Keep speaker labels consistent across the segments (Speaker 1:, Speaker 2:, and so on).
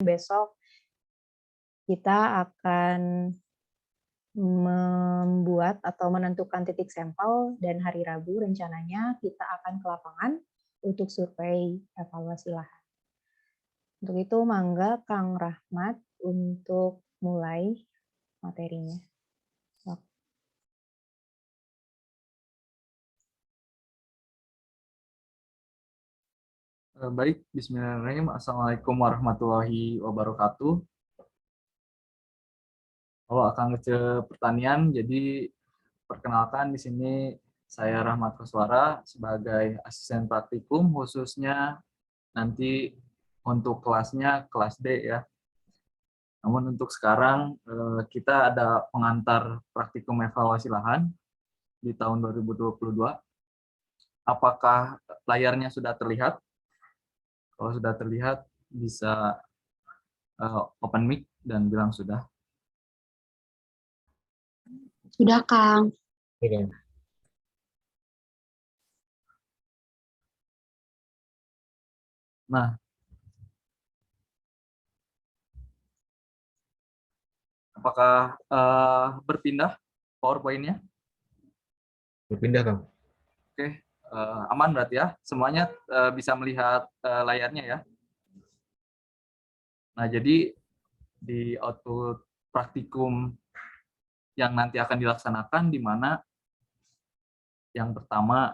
Speaker 1: Besok kita akan membuat atau menentukan titik sampel dan hari Rabu rencananya kita akan ke lapangan untuk survei evaluasi lahan. Untuk itu mangga Kang Rahmat untuk mulai materinya.
Speaker 2: Baik, bismillahirrahmanirrahim. Assalamualaikum warahmatullahi wabarakatuh. Kalau akan ke pertanian, jadi perkenalkan di sini saya Rahmat Koswara sebagai asisten praktikum, khususnya nanti untuk kelasnya kelas D ya. Namun untuk sekarang kita ada pengantar praktikum evaluasi lahan di tahun 2022. Apakah layarnya sudah terlihat? Kalau sudah terlihat bisa open mic dan bilang sudah.
Speaker 3: Sudah, Kang.
Speaker 2: Nah, apakah berpindah PowerPoint-nya?
Speaker 4: Berpindah, Kang.
Speaker 2: Oke, aman berarti ya. Semuanya bisa melihat layarnya ya. Nah, jadi di output praktikum yang nanti akan dilaksanakan, di mana yang pertama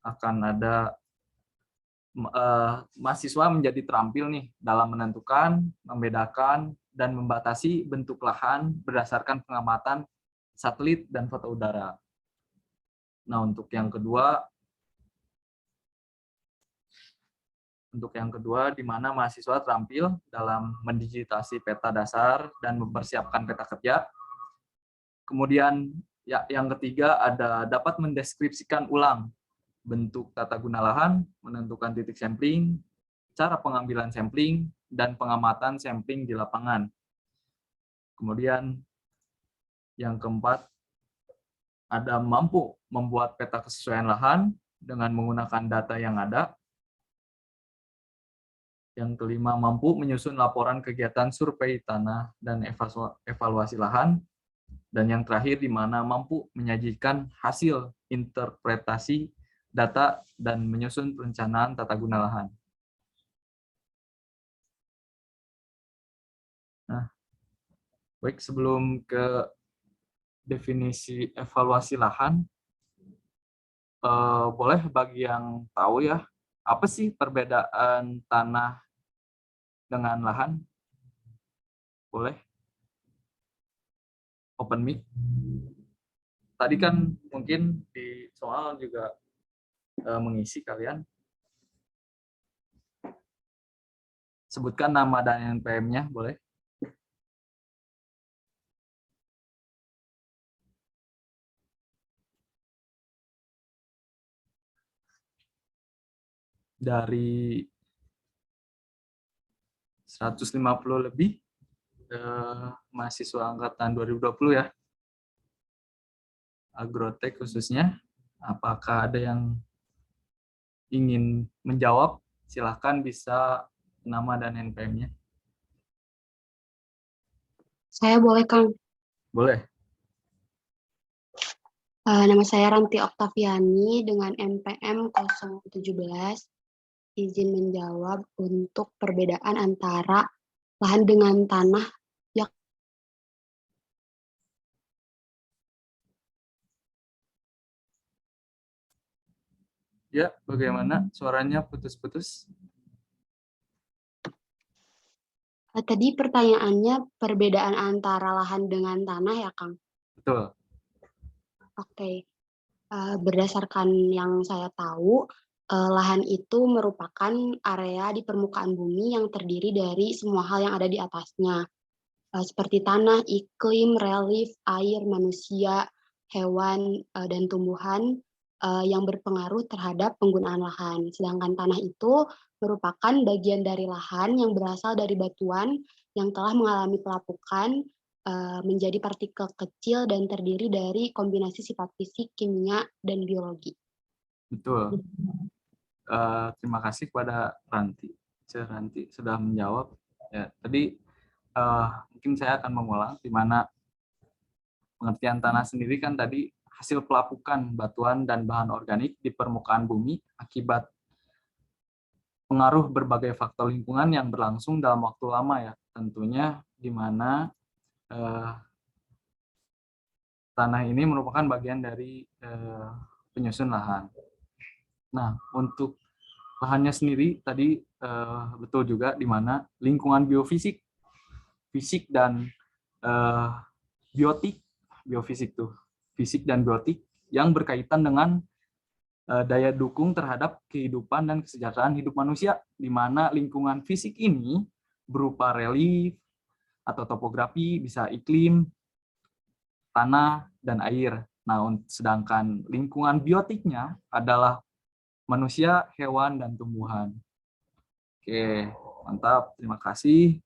Speaker 2: akan ada mahasiswa menjadi terampil nih dalam menentukan, membedakan, dan membatasi bentuk lahan berdasarkan pengamatan satelit dan foto udara. Nah, untuk yang kedua, di mana mahasiswa terampil dalam mendigitasi peta dasar dan mempersiapkan peta kerja. Kemudian ya, yang ketiga ada dapat mendeskripsikan ulang bentuk tata guna lahan, menentukan titik sampling, cara pengambilan sampling, dan pengamatan sampling di lapangan. Kemudian yang keempat, ada mampu membuat peta kesesuaian lahan dengan menggunakan data yang ada. Yang kelima, mampu menyusun laporan kegiatan survei tanah dan evaluasi lahan. Dan yang terakhir, di mana mampu menyajikan hasil interpretasi data dan menyusun perencanaan tata guna lahan. Nah, baik, sebelum ke definisi evaluasi lahan, boleh bagi yang tahu ya, apa sih perbedaan tanah dengan lahan? Boleh? Open mic. Tadi kan mungkin di soal juga mengisi kalian. Sebutkan nama dan NPM-nya, boleh? Dari 150 lebih mahasiswa angkatan 2020 ya. Agrotek khususnya. Apakah ada yang ingin menjawab? Silahkan, bisa nama dan NPM-nya.
Speaker 3: Saya boleh, Kang.
Speaker 2: Boleh.
Speaker 3: Nama saya Ranti Oktaviani dengan NPM 017. Izin menjawab untuk perbedaan antara lahan dengan tanah.
Speaker 2: Ya, bagaimana? Suaranya putus-putus.
Speaker 3: Tadi pertanyaannya perbedaan antara lahan dengan tanah ya, Kang?
Speaker 2: Betul.
Speaker 3: Oke. Berdasarkan yang saya tahu, lahan itu merupakan area di permukaan bumi yang terdiri dari semua hal yang ada di atasnya. Seperti tanah, iklim, relief, air, manusia, hewan, dan tumbuhan yang berpengaruh terhadap penggunaan lahan. Sedangkan tanah itu merupakan bagian dari lahan yang berasal dari batuan yang telah mengalami pelapukan menjadi partikel kecil dan terdiri dari kombinasi sifat fisik, kimia, dan biologi.
Speaker 2: Betul. Terima kasih kepada Ranti. Ranti sudah menjawab. Ya, tadi mungkin saya akan mengulang di mana pengertian tanah sendiri kan tadi hasil pelapukan batuan dan bahan organik di permukaan bumi akibat pengaruh berbagai faktor lingkungan yang berlangsung dalam waktu lama ya. Tentunya di mana tanah ini merupakan bagian dari penyusun lahan. Nah, untuk lahannya sendiri tadi betul juga di mana lingkungan biofisik, fisik dan biotik, biofisik tuh, fisik dan biotik yang berkaitan dengan daya dukung terhadap kehidupan dan kesejahteraan hidup manusia, di mana lingkungan fisik ini berupa relief atau topografi, bisa iklim, tanah, dan air. Nah, sedangkan lingkungan biotiknya adalah manusia, hewan, dan tumbuhan. Oke, mantap. Terima kasih.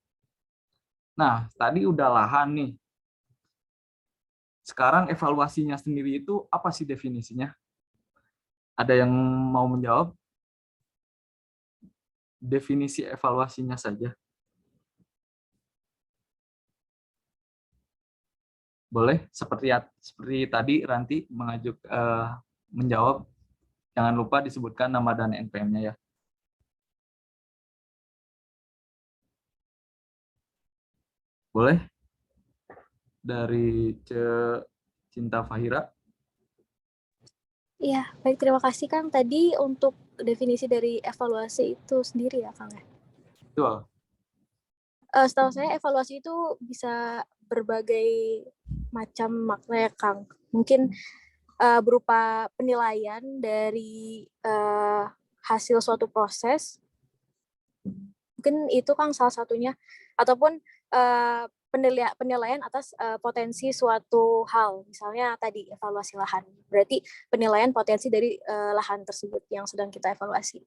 Speaker 2: Nah, tadi udah lahan nih. Sekarang evaluasinya sendiri itu apa sih definisinya? Ada yang mau menjawab? Definisi evaluasinya saja. Boleh? Seperti tadi Ranti menjawab. Jangan lupa disebutkan nama dan NPM-nya ya. Boleh? Dari Cinta Fahira.
Speaker 5: Iya, baik, terima kasih Kang. Tadi untuk definisi dari evaluasi itu sendiri ya Kang ya?
Speaker 2: Betul.
Speaker 5: Setahu saya evaluasi itu bisa berbagai macam makna ya Kang. Mungkin berupa penilaian dari hasil suatu proses, mungkin itu Kang salah satunya, ataupun penilaian atas potensi suatu hal, misalnya tadi evaluasi lahan, berarti penilaian potensi dari lahan tersebut yang sedang kita evaluasi.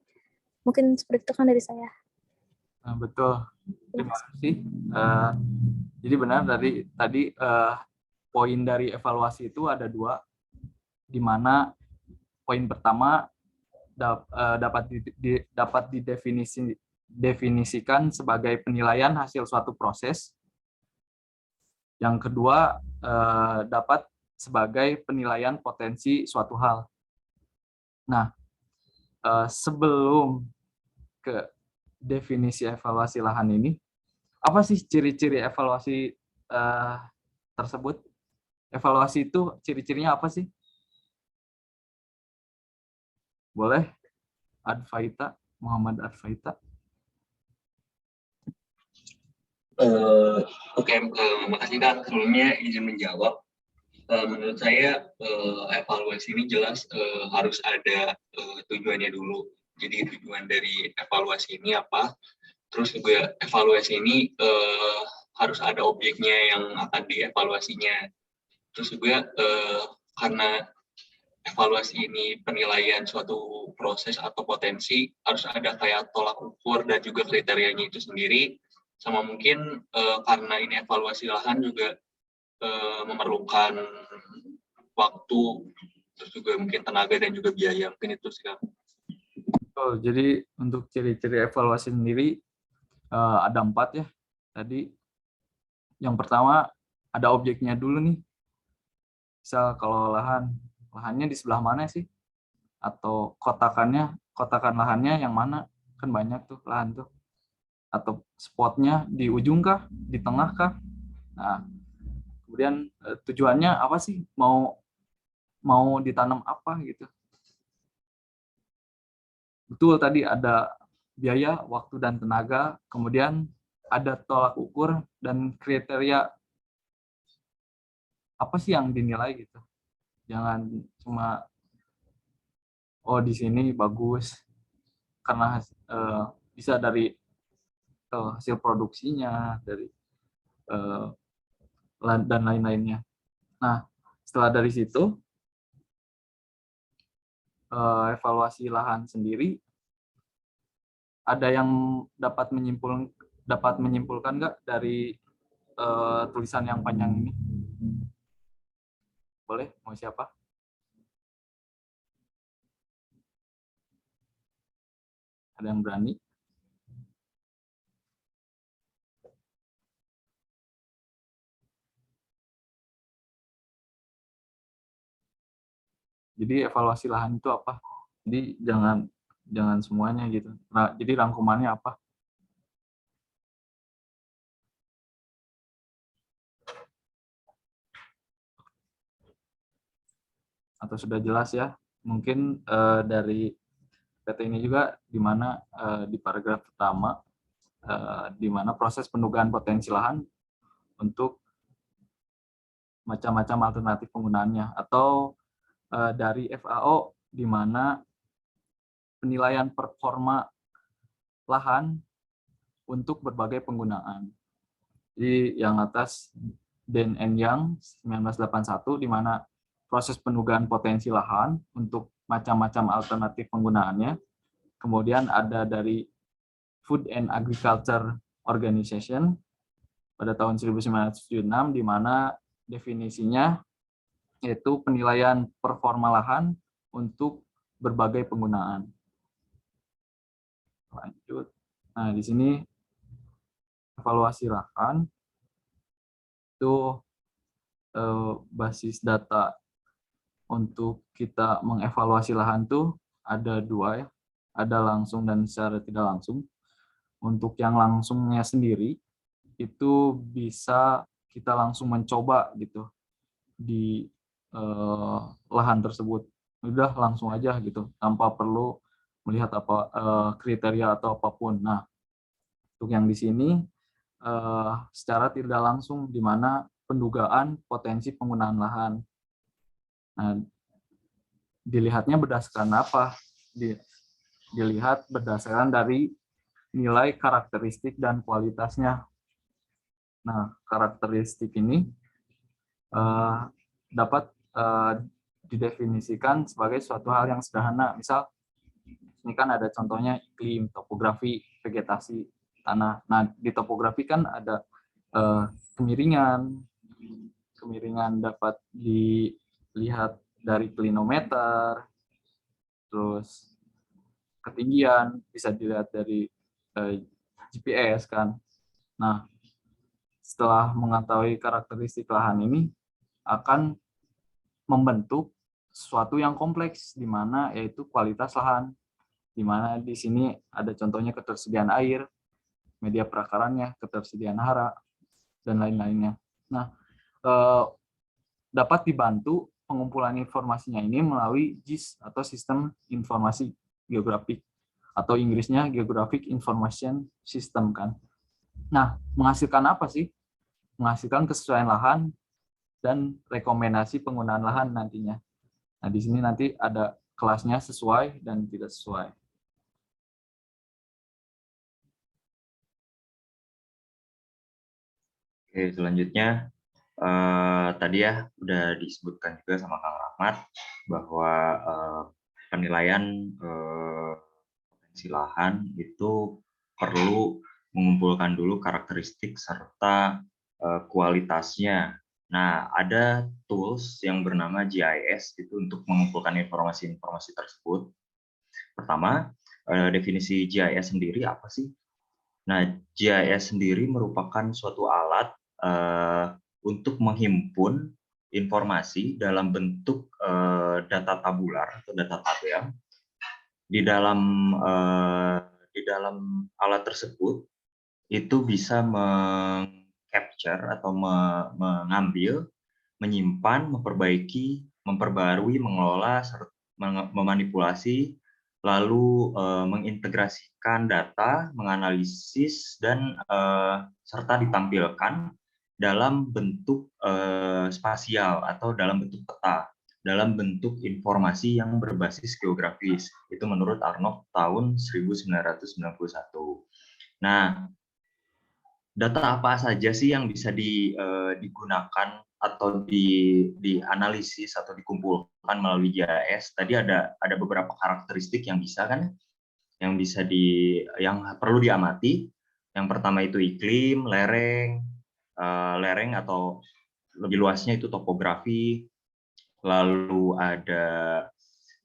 Speaker 5: Mungkin seperti itu kan dari saya.
Speaker 2: Nah, betul. Terima kasih. Jadi benar tadi poin dari evaluasi itu ada dua, di mana poin pertama dapat didefinisikan sebagai penilaian hasil suatu proses. Yang kedua dapat sebagai penilaian potensi suatu hal. Nah, sebelum ke definisi evaluasi lahan ini, apa sih ciri-ciri evaluasi tersebut? Evaluasi itu ciri-cirinya apa sih? Boleh? Advaita, Muhammad Advaita.
Speaker 6: Oke, makasih Kang. Sebelumnya izin menjawab. Menurut saya evaluasi ini jelas harus ada tujuannya dulu. Jadi tujuan dari evaluasi ini apa? Terus juga evaluasi ini harus ada objeknya yang akan dievaluasinya. Terus juga karena evaluasi ini penilaian suatu proses atau potensi, harus ada kayak tolak ukur dan juga kriterianya itu sendiri. Sama mungkin karena ini evaluasi lahan juga memerlukan waktu, terus juga mungkin tenaga dan juga biaya. Mungkin itu sih Kang.
Speaker 2: Oh, jadi untuk ciri-ciri evaluasi sendiri ada 4 ya. Tadi yang pertama ada objeknya dulu nih. Misal kalau lahannya di sebelah mana sih? Atau kotakan lahannya yang mana? Kan banyak tuh lahan tuh. Atau spotnya di ujung kah? Di tengah kah? Nah, kemudian tujuannya apa sih? Mau ditanam apa gitu? Betul, tadi ada biaya, waktu, dan tenaga. Kemudian ada tolak ukur dan kriteria apa sih yang dinilai gitu. Jangan cuma di sini bagus karena bisa dari hasil produksinya, dari dan lain-lainnya. Nah, setelah dari situ evaluasi lahan sendiri, ada yang dapat menyimpulkan nggak dari tulisan yang panjang ini? Boleh? Mau siapa? Ada yang berani? Jadi evaluasi lahan itu apa? Jadi jangan semuanya gitu. Nah, jadi rangkumannya apa? Atau sudah jelas ya? Mungkin dari PT ini juga di mana di paragraf pertama di mana proses pendugaan potensi lahan untuk macam-macam alternatif penggunaannya, atau dari FAO di mana penilaian performa lahan untuk berbagai penggunaan. Jadi yang atas Den and Yang 1981 di mana proses pendugaan potensi lahan untuk macam-macam alternatif penggunaannya. Kemudian ada dari Food and Agriculture Organization pada tahun 1976 di mana definisinya yaitu penilaian performa lahan untuk berbagai penggunaan. Lanjut. Nah, di sini evaluasi lahan itu basis data untuk kita mengevaluasi lahan tuh ada dua ya, ada langsung dan secara tidak langsung. Untuk yang langsungnya sendiri itu bisa kita langsung mencoba gitu di lahan tersebut, udah langsung aja gitu tanpa perlu melihat apa kriteria atau apapun. Nah, untuk yang di sini secara tidak langsung di mana pendugaan potensi penggunaan lahan. Nah, dilihatnya berdasarkan apa? Dilihat berdasarkan dari nilai karakteristik dan kualitasnya. Nah, karakteristik ini dapat didefinisikan sebagai suatu hal yang sederhana. Misal, ini kan ada contohnya iklim, topografi, vegetasi, tanah. Nah, di topografi kan ada kemiringan. Kemiringan dapat dilihat dari klinometer, terus ketinggian bisa dilihat dari GPS kan. Nah, setelah mengetahui karakteristik lahan ini akan membentuk sesuatu yang kompleks di mana yaitu kualitas lahan, di mana di sini ada contohnya ketersediaan air, media perakarannya, ketersediaan hara, dan lain-lainnya. Nah, dapat dibantu pengumpulan informasinya ini melalui GIS atau Sistem Informasi Geografik, atau Inggrisnya Geographic Information System kan. Nah, menghasilkan apa sih? Menghasilkan kesesuaian lahan dan rekomendasi penggunaan lahan nantinya. Nah, di sini nanti ada kelasnya sesuai dan tidak sesuai.
Speaker 7: Oke, selanjutnya tadi ya udah disebutkan juga sama Kang Rahmat bahwa penilaian potensi lahan itu perlu mengumpulkan dulu karakteristik serta kualitasnya. Nah, ada tools yang bernama GIS itu untuk mengumpulkan informasi-informasi tersebut. Pertama, definisi GIS sendiri apa sih? Nah, GIS sendiri merupakan suatu alat untuk menghimpun informasi dalam bentuk data tabular atau data tabel. Di dalam alat tersebut itu bisa meng-capture atau mengambil, menyimpan, memperbaiki, memperbarui, mengelola, memanipulasi, lalu mengintegrasikan data, menganalisis, dan serta ditampilkan dalam bentuk spasial atau dalam bentuk peta, dalam bentuk informasi yang berbasis geografis. Itu menurut Arnold tahun 1991. Nah, data apa saja sih yang bisa digunakan atau dianalisis atau dikumpulkan melalui GIS? Tadi ada beberapa karakteristik yang bisa kan, yang perlu diamati. Yang pertama itu iklim, lereng atau lebih luasnya itu topografi. Lalu ada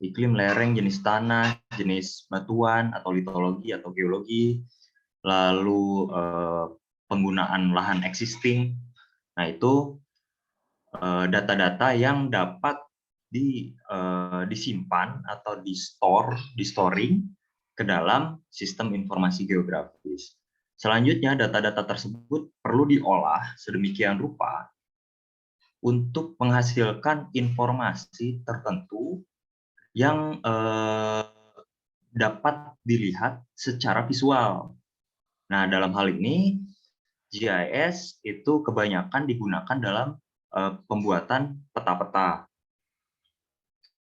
Speaker 7: iklim, lereng, jenis tanah, jenis batuan atau litologi atau geologi. Lalu penggunaan lahan existing. Nah, itu data-data yang dapat disimpan atau di storing ke dalam sistem informasi geografis. Selanjutnya, data-data tersebut perlu diolah sedemikian rupa untuk menghasilkan informasi tertentu yang dapat dilihat secara visual. Nah, dalam hal ini, GIS itu kebanyakan digunakan dalam pembuatan peta-peta.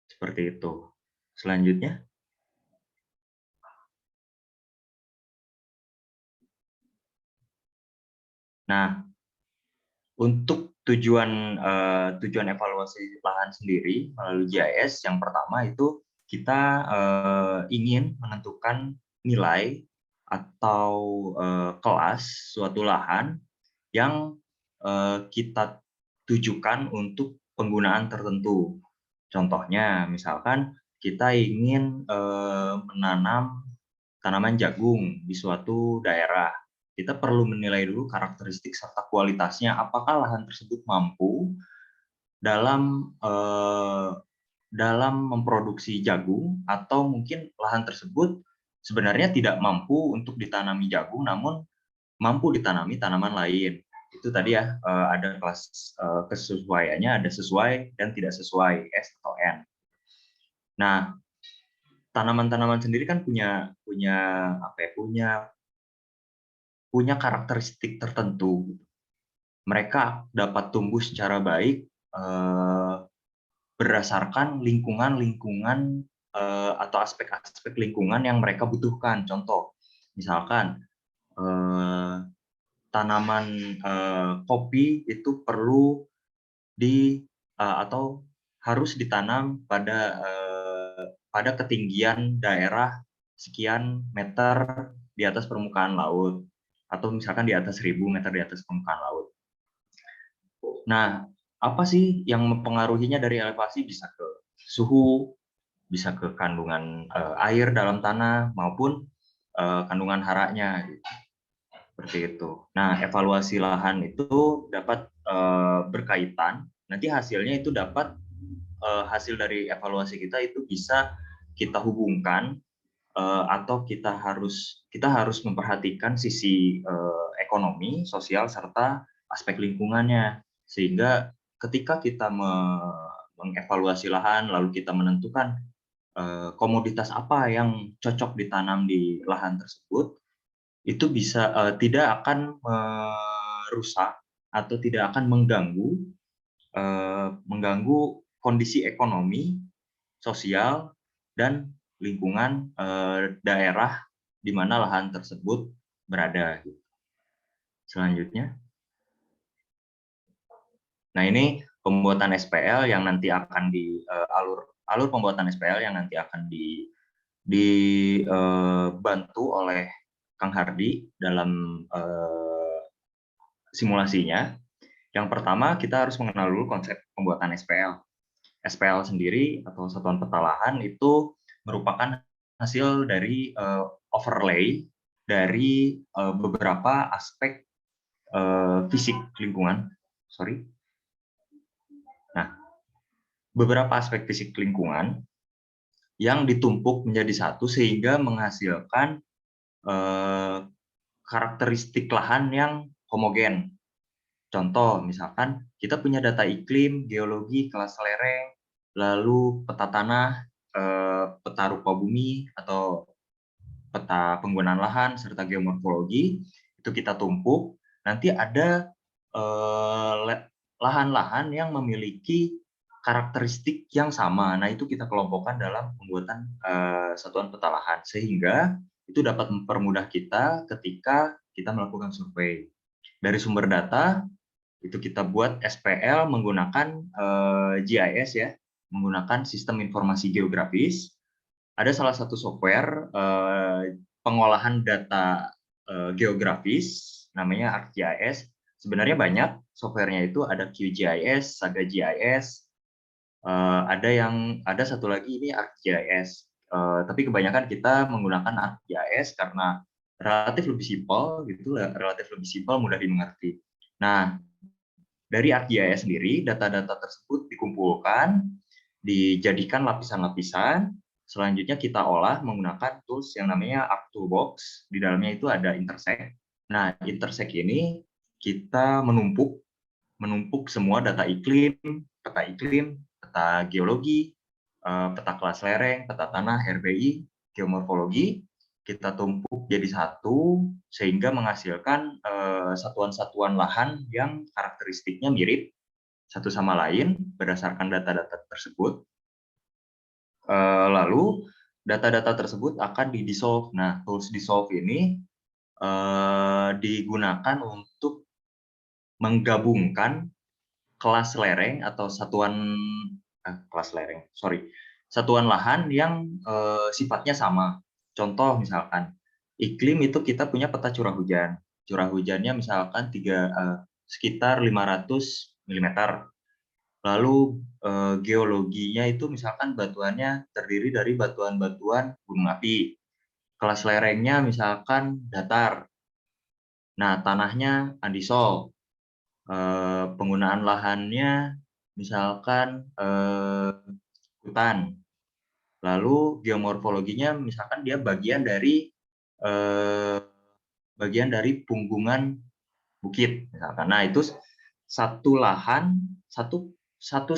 Speaker 7: Seperti itu. Selanjutnya. Nah, untuk tujuan evaluasi lahan sendiri melalui GIS, yang pertama itu kita ingin menentukan nilai atau kelas suatu lahan yang kita tujukan untuk penggunaan tertentu. Contohnya, misalkan kita ingin menanam tanaman jagung di suatu daerah. Kita perlu menilai dulu karakteristik serta kualitasnya, apakah lahan tersebut mampu dalam memproduksi jagung, atau mungkin lahan tersebut sebenarnya tidak mampu untuk ditanami jagung, namun mampu ditanami tanaman lain. Itu tadi ya, ada kelas kesesuaiannya, ada sesuai dan tidak sesuai, S atau N. Nah, tanaman-tanaman sendiri kan punya karakteristik tertentu. Mereka dapat tumbuh secara baik berdasarkan lingkungan atau aspek-aspek lingkungan yang mereka butuhkan. Contoh, misalkan tanaman kopi itu perlu atau harus ditanam pada ketinggian daerah sekian meter di atas permukaan laut, atau misalkan di atas 1000 meter di atas permukaan laut. Nah, apa sih yang mempengaruhinya dari elevasi? Bisa ke suhu, bisa ke kandungan air dalam tanah, maupun kandungan haranya. Seperti itu. Nah, evaluasi lahan itu dapat berkaitan, nanti hasilnya itu dapat hasil dari evaluasi kita itu bisa kita hubungkan atau kita harus memperhatikan sisi ekonomi, sosial, serta aspek lingkungannya, sehingga ketika kita mengevaluasi lahan lalu kita menentukan komoditas apa yang cocok ditanam di lahan tersebut, itu bisa tidak akan merusak atau tidak akan mengganggu kondisi ekonomi, sosial, dan lingkungan daerah di mana lahan tersebut berada. Selanjutnya. Nah, ini pembuatan SPL yang nanti akan alur pembuatan SPL yang nanti akan dibantu oleh Kang Hardi dalam simulasinya. Yang pertama, kita harus mengenal dulu konsep pembuatan SPL. SPL sendiri atau satuan peta lahan itu merupakan hasil dari overlay dari beberapa aspek fisik lingkungan. Nah, beberapa aspek fisik lingkungan yang ditumpuk menjadi satu sehingga menghasilkan karakteristik lahan yang homogen. Contoh, misalkan kita punya data iklim, geologi, kelas lereng, lalu peta tanah, peta rupa bumi, atau peta penggunaan lahan, serta geomorfologi, itu kita tumpuk. Nanti ada lahan-lahan yang memiliki karakteristik yang sama. Nah, itu kita kelompokkan dalam pembuatan satuan peta lahan, sehingga itu dapat mempermudah kita ketika kita melakukan survei. Dari sumber data, itu kita buat SPL menggunakan GIS ya, menggunakan sistem informasi geografis. Ada salah satu software pengolahan data geografis, namanya ArcGIS. Sebenarnya banyak softwarenya, itu ada QGIS, Saga GIS, ada satu lagi ini ArcGIS. Tapi kebanyakan kita menggunakan ArcGIS karena relatif lebih simpel, mudah dimengerti. Nah, dari ArcGIS sendiri, data-data tersebut dikumpulkan, dijadikan lapisan-lapisan. Selanjutnya kita olah menggunakan tools yang namanya ArcToolbox. Di dalamnya itu ada intersect. Nah, intersect ini kita menumpuk semua data iklim, peta geologi, peta kelas lereng, peta tanah, RBI, geomorfologi, kita tumpuk jadi satu sehingga menghasilkan satuan-satuan lahan yang karakteristiknya mirip satu sama lain berdasarkan data-data tersebut. Lalu data-data tersebut akan di-dissolve. Nah, tools dissolve ini digunakan untuk menggabungkan kelas lereng atau satuan lahan yang sifatnya sama. Contoh misalkan iklim itu kita punya peta curah hujan. Curah hujannya misalkan sekitar 500 mm. Lalu geologinya itu misalkan batuannya terdiri dari batuan-batuan gunung api. Kelas lerengnya misalkan datar. Nah, tanahnya andisol. Penggunaan lahannya misalkan hutan. Lalu geomorfologinya misalkan dia bagian dari punggungan bukit misalkan. Nah, itu satu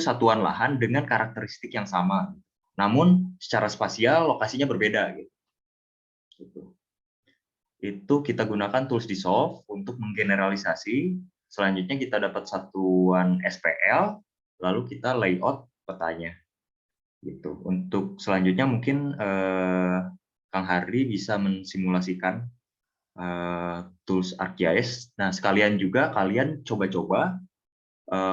Speaker 7: satuan lahan dengan karakteristik yang sama. Namun secara spasial lokasinya berbeda gitu. Itu kita gunakan tools dissolve untuk menggeneralisasi. Selanjutnya kita dapat satuan SPL, lalu kita layout petanya. Gitu. Untuk selanjutnya mungkin Kang Hardi bisa mensimulasikan tools ArcGIS. Nah, sekalian juga kalian coba-coba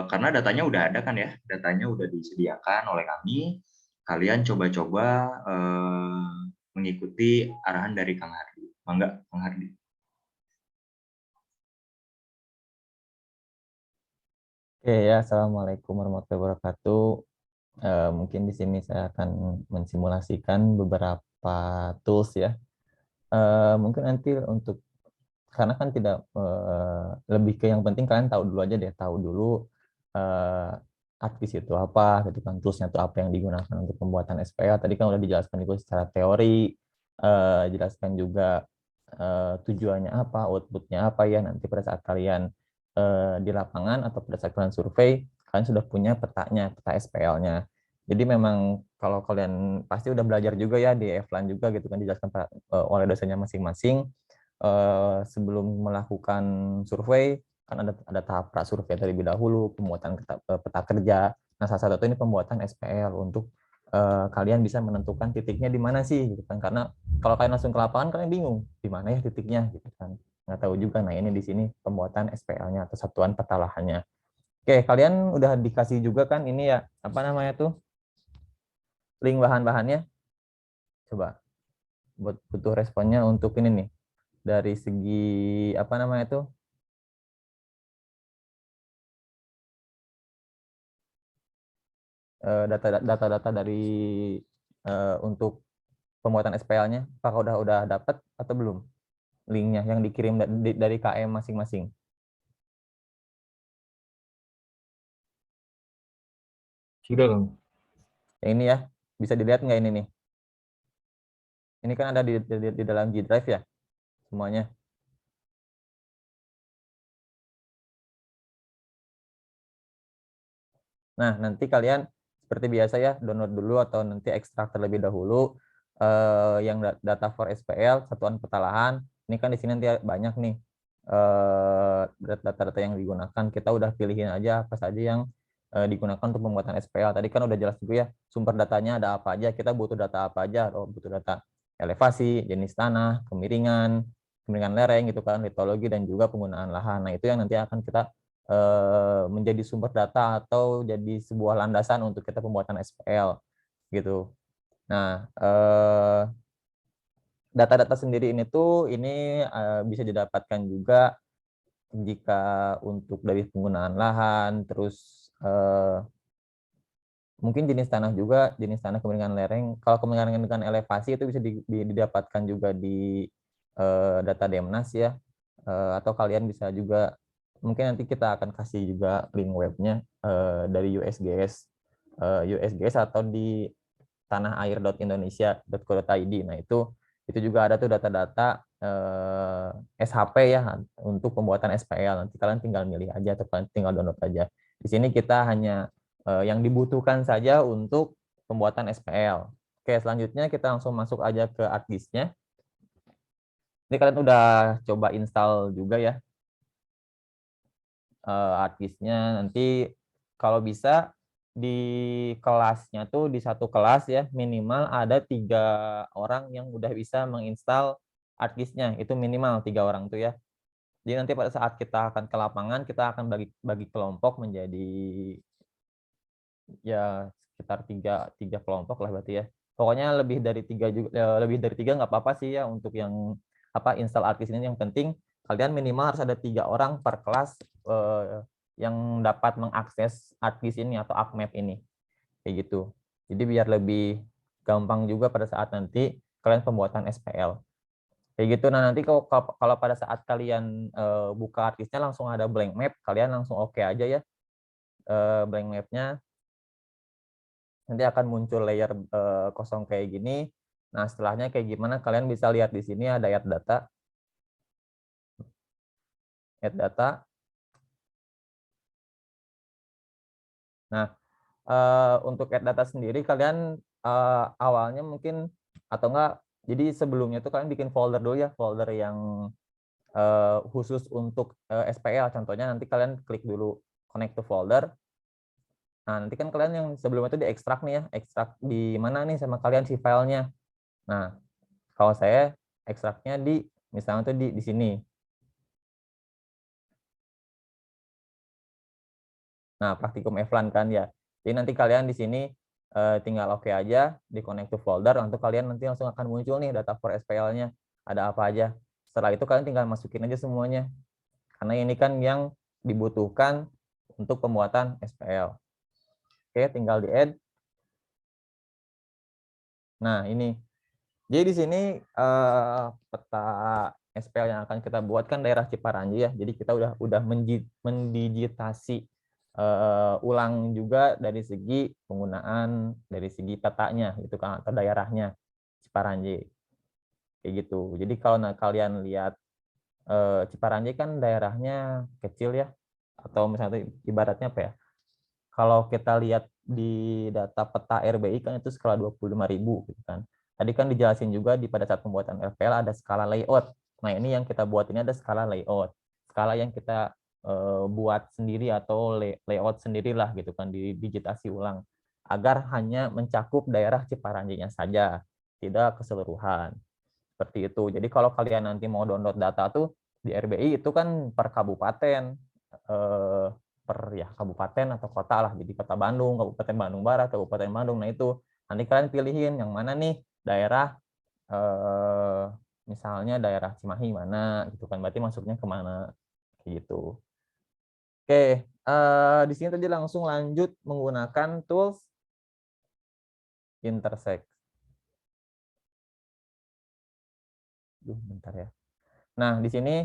Speaker 7: karena datanya udah ada kan ya, datanya udah disediakan oleh kami. Kalian coba-coba mengikuti arahan dari Kang Hardi. Mangga, Kang Hardi.
Speaker 8: Oke ya, Assalamualaikum warahmatullahi wabarakatuh. Mungkin di sini saya akan mensimulasikan beberapa tools ya. Mungkin nanti karena kan tidak lebih ke yang penting kalian tahu dulu aja deh, tahu dulu ArcGIS itu apa, gitu kan, toolsnya itu apa yang digunakan untuk pembuatan SPL. Tadi kan udah dijelaskan itu secara teori, jelaskan juga tujuannya apa, outputnya apa ya, nanti pada saat kalian di lapangan atau pada saat kalian survei, kalian sudah punya petanya, peta SPL-nya. Jadi memang kalau kalian pasti udah belajar juga ya di F-Line juga gitu kan, dijelaskan oleh dosennya masing-masing. Sebelum melakukan survei kan ada tahap prasurvei terlebih dahulu, pembuatan peta kerja. Nah, salah satu ini pembuatan SPL untuk kalian bisa menentukan titiknya di mana sih gitu kan, karena kalau kalian langsung ke lapangan kalian bingung di mana ya titiknya gitu kan, nggak tahu juga. Nah, ini di sini pembuatan SPL-nya atau satuan peta lahannya. Oke, kalian udah dikasih juga kan ini ya, apa namanya tuh, link bahan-bahannya. Coba butuh responnya untuk ini nih, dari segi apa namanya tuh, data-data dari untuk pembuatan SPL-nya, apakah udah dapat atau belum linknya yang dikirim dari KM masing-masing?
Speaker 4: Sudah, Kang.
Speaker 8: Yang ini ya, bisa dilihat nggak ini nih? Ini kan ada di dalam G Drive ya, semuanya. Nah, nanti kalian seperti biasa ya, download dulu atau nanti ekstrak terlebih dahulu yang data for SPL, satuan peta lahan. Ini kan di sini nanti banyak nih data-data yang digunakan. Kita udah pilihin aja apa saja yang digunakan untuk pembuatan SPL. Tadi kan udah jelas juga ya, sumber datanya ada apa aja, kita butuh data apa aja. Butuh data elevasi, jenis tanah, kemiringan lereng gitu kan, litologi, dan juga penggunaan lahan. Nah, itu yang nanti akan kita menjadi sumber data atau jadi sebuah landasan untuk kita pembuatan SPL gitu. Nah, data-data sendiri ini tuh bisa didapatkan juga jika untuk dari penggunaan lahan, terus mungkin jenis tanah juga, jenis tanah kemiringan lereng. Kalau kemiringan dengan elevasi itu bisa didapatkan juga di data Demnas ya, atau kalian bisa juga, mungkin nanti kita akan kasih juga link webnya dari USGS USGS atau di tanahair.indonesia.co.id. Nah, itu juga ada tuh data-data SHP ya untuk pembuatan SPL. Nanti kalian tinggal milih aja atau kalian tinggal download aja. Di sini kita hanya yang dibutuhkan saja untuk pembuatan SPL. Oke, selanjutnya kita langsung masuk aja ke ArcGIS-nya. Ini kalian udah coba install juga ya ArcGIS-nya. Nanti kalau bisa di kelasnya tuh di satu kelas ya minimal ada 3 orang yang udah bisa menginstal ArcGIS-nya. Itu minimal 3 orang tuh ya. Jadi nanti pada saat kita akan ke lapangan kita akan bagi kelompok menjadi ya sekitar tiga kelompok lah berarti ya. Pokoknya lebih dari 3 juga, lebih dari 3 nggak apa-apa sih ya untuk yang install ArcGIS ini. Yang penting kalian minimal harus ada 3 orang per kelas yang dapat mengakses ArcGIS ini atau ArcMap ini kayak gitu. Jadi biar lebih gampang juga pada saat nanti kalian pembuatan SPL kayak gitu. Nah, nanti kalau pada saat kalian buka ArcGIS-nya langsung ada blank map, kalian langsung oke aja ya blank map-nya. Nanti akan muncul layer kosong kayak gini. Nah, setelahnya kayak gimana kalian bisa lihat di sini ada add data. Add data. Nah, untuk add data sendiri kalian awalnya mungkin atau enggak, jadi sebelumnya tuh kalian bikin folder dulu ya, folder yang khusus untuk SPL. Contohnya nanti kalian klik dulu connect to folder. Nah, nanti kan kalian yang sebelumnya itu diekstrak nih ya, ekstrak di mana nih sama kalian si filenya. Nah, kalau saya ekstraknya di misalnya tuh di sini. Nah, praktikum Eflan kan ya. Jadi nanti kalian di sini tinggal oke aja di connect to folder, untuk kalian nanti langsung akan muncul nih data for SPL-nya. Ada apa aja. Setelah itu kalian tinggal masukin aja semuanya. Karena ini kan yang dibutuhkan untuk pembuatan SPL. Oke, tinggal di-add. Nah, ini. Jadi di sini peta SPL yang akan kita buat kan daerah Ciparanji ya. Jadi kita udah mendigitasi ulang juga dari segi penggunaan, dari segi petanya gitu kan, atau daerahnya Ciparanji. Kayak gitu. Jadi kalau kalian lihat Ciparanji kan daerahnya kecil ya. Atau misalnya ibaratnya apa ya? Kalau kita lihat di data peta RBI kan itu skala 25.000 gitu kan. Tadi kan dijelasin juga pada saat pembuatan RPL ada skala layout. Nah, ini yang kita buat ini ada skala layout. Skala yang kita buat sendiri atau layout sendirilah gitu kan, didigitasi ulang agar hanya mencakup daerah Ciparanjinya saja, tidak keseluruhan. Seperti itu. Jadi kalau kalian nanti mau download data tuh di RBI itu kan per kabupaten, per ya kabupaten atau kota lah. Jadi kota Bandung, Kabupaten Bandung Barat, Kabupaten Bandung. Nah itu nanti kalian pilihin yang mana nih daerah, misalnya daerah Cimahi mana gitu kan. Berarti masuknya kemana gitu. Oke, di sini tadi langsung lanjut menggunakan tools intersect. Bentar ya. Nah, di sini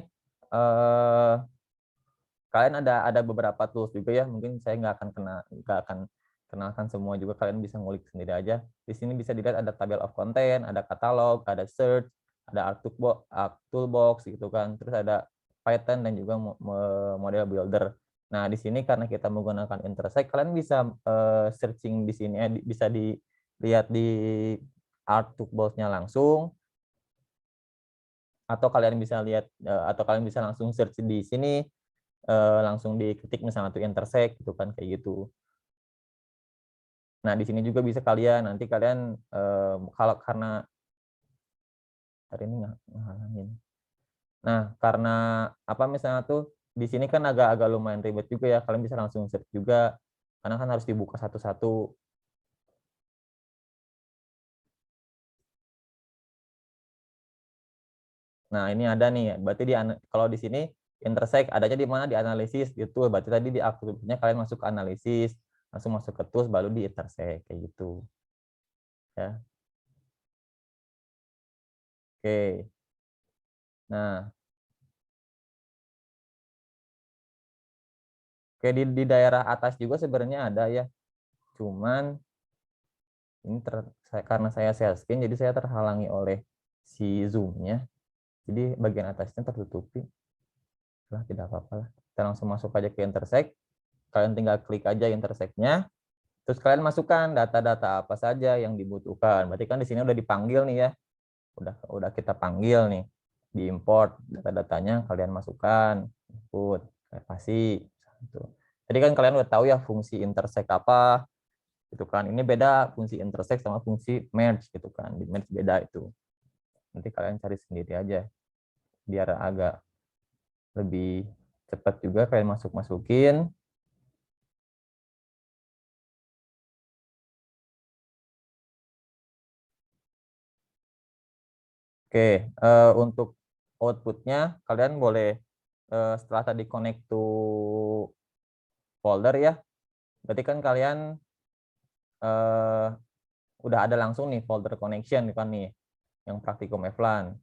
Speaker 8: kalian ada beberapa tools juga ya. Mungkin saya nggak akan kenalkan semua juga. Kalian bisa ngulik sendiri aja. Di sini bisa dilihat ada tabel of content, ada katalog, ada search, ada ArcToolbox gitu kan. Terus ada Python dan juga model builder. Nah, di sini karena kita menggunakan intersect, kalian bisa searching di sini, bisa dilihat di ArcToolbox-nya langsung. Atau kalian bisa lihat atau kalian bisa langsung search di sini, langsung diketik misalnya tuh intersect gitu kan kayak gitu. Nah, di sini juga bisa kalian nanti kalian kalau karena hari ini ngalangin. Nah, karena apa misalnya tuh di sini kan agak lumayan ribet juga ya, kalian bisa langsung search juga karena kan harus dibuka satu-satu. Nah, ini ada nih, berarti kalau di sini intersect adanya di mana, di analisis gitu. Berarti tadi di aktivitasnya kalian masuk ke analisis, langsung masuk ke tools baru di intersect kayak gitu. Ya. Oke. Nah, oke di daerah atas juga sebenarnya ada ya. Cuman ini karena saya share screen, jadi saya terhalangi oleh si Zoom-nya. Jadi bagian atasnya tertutupi. Lah, tidak apa-apa lah. Kita langsung masuk aja ke intersect. Kalian tinggal klik aja intersect-nya. Terus kalian masukkan data-data apa saja yang dibutuhkan. Berarti kan di sini udah dipanggil nih ya. Udah kita panggil nih. Diimport data-datanya, kalian masukkan, input, elevasi. Jadi kan kalian udah tahu ya fungsi intersect apa, gitu kan. Ini beda fungsi intersect sama fungsi merge gitu kan. Di merge beda itu. Nanti kalian cari sendiri aja biar agak lebih cepat juga kalian masukin. Oke, untuk outputnya kalian boleh setelah tadi connect to folder ya, berarti kan kalian udah ada langsung nih folder connection kan nih, yang praktikum FLAN.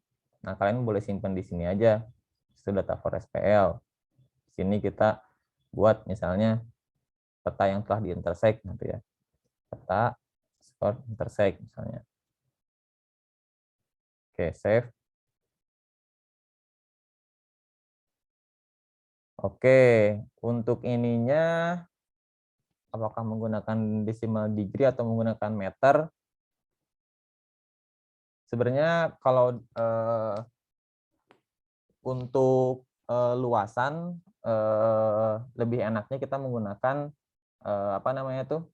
Speaker 8: Nah, kalian boleh simpan di sini aja, itu data for SPL. Di sini kita buat misalnya peta yang telah diintersect gitu ya, peta for intersect misalnya. Oke, save. Oke, untuk ininya apakah menggunakan decimal degree atau menggunakan meter? Sebenarnya kalau untuk luasan lebih enaknya kita menggunakan apa namanya tuh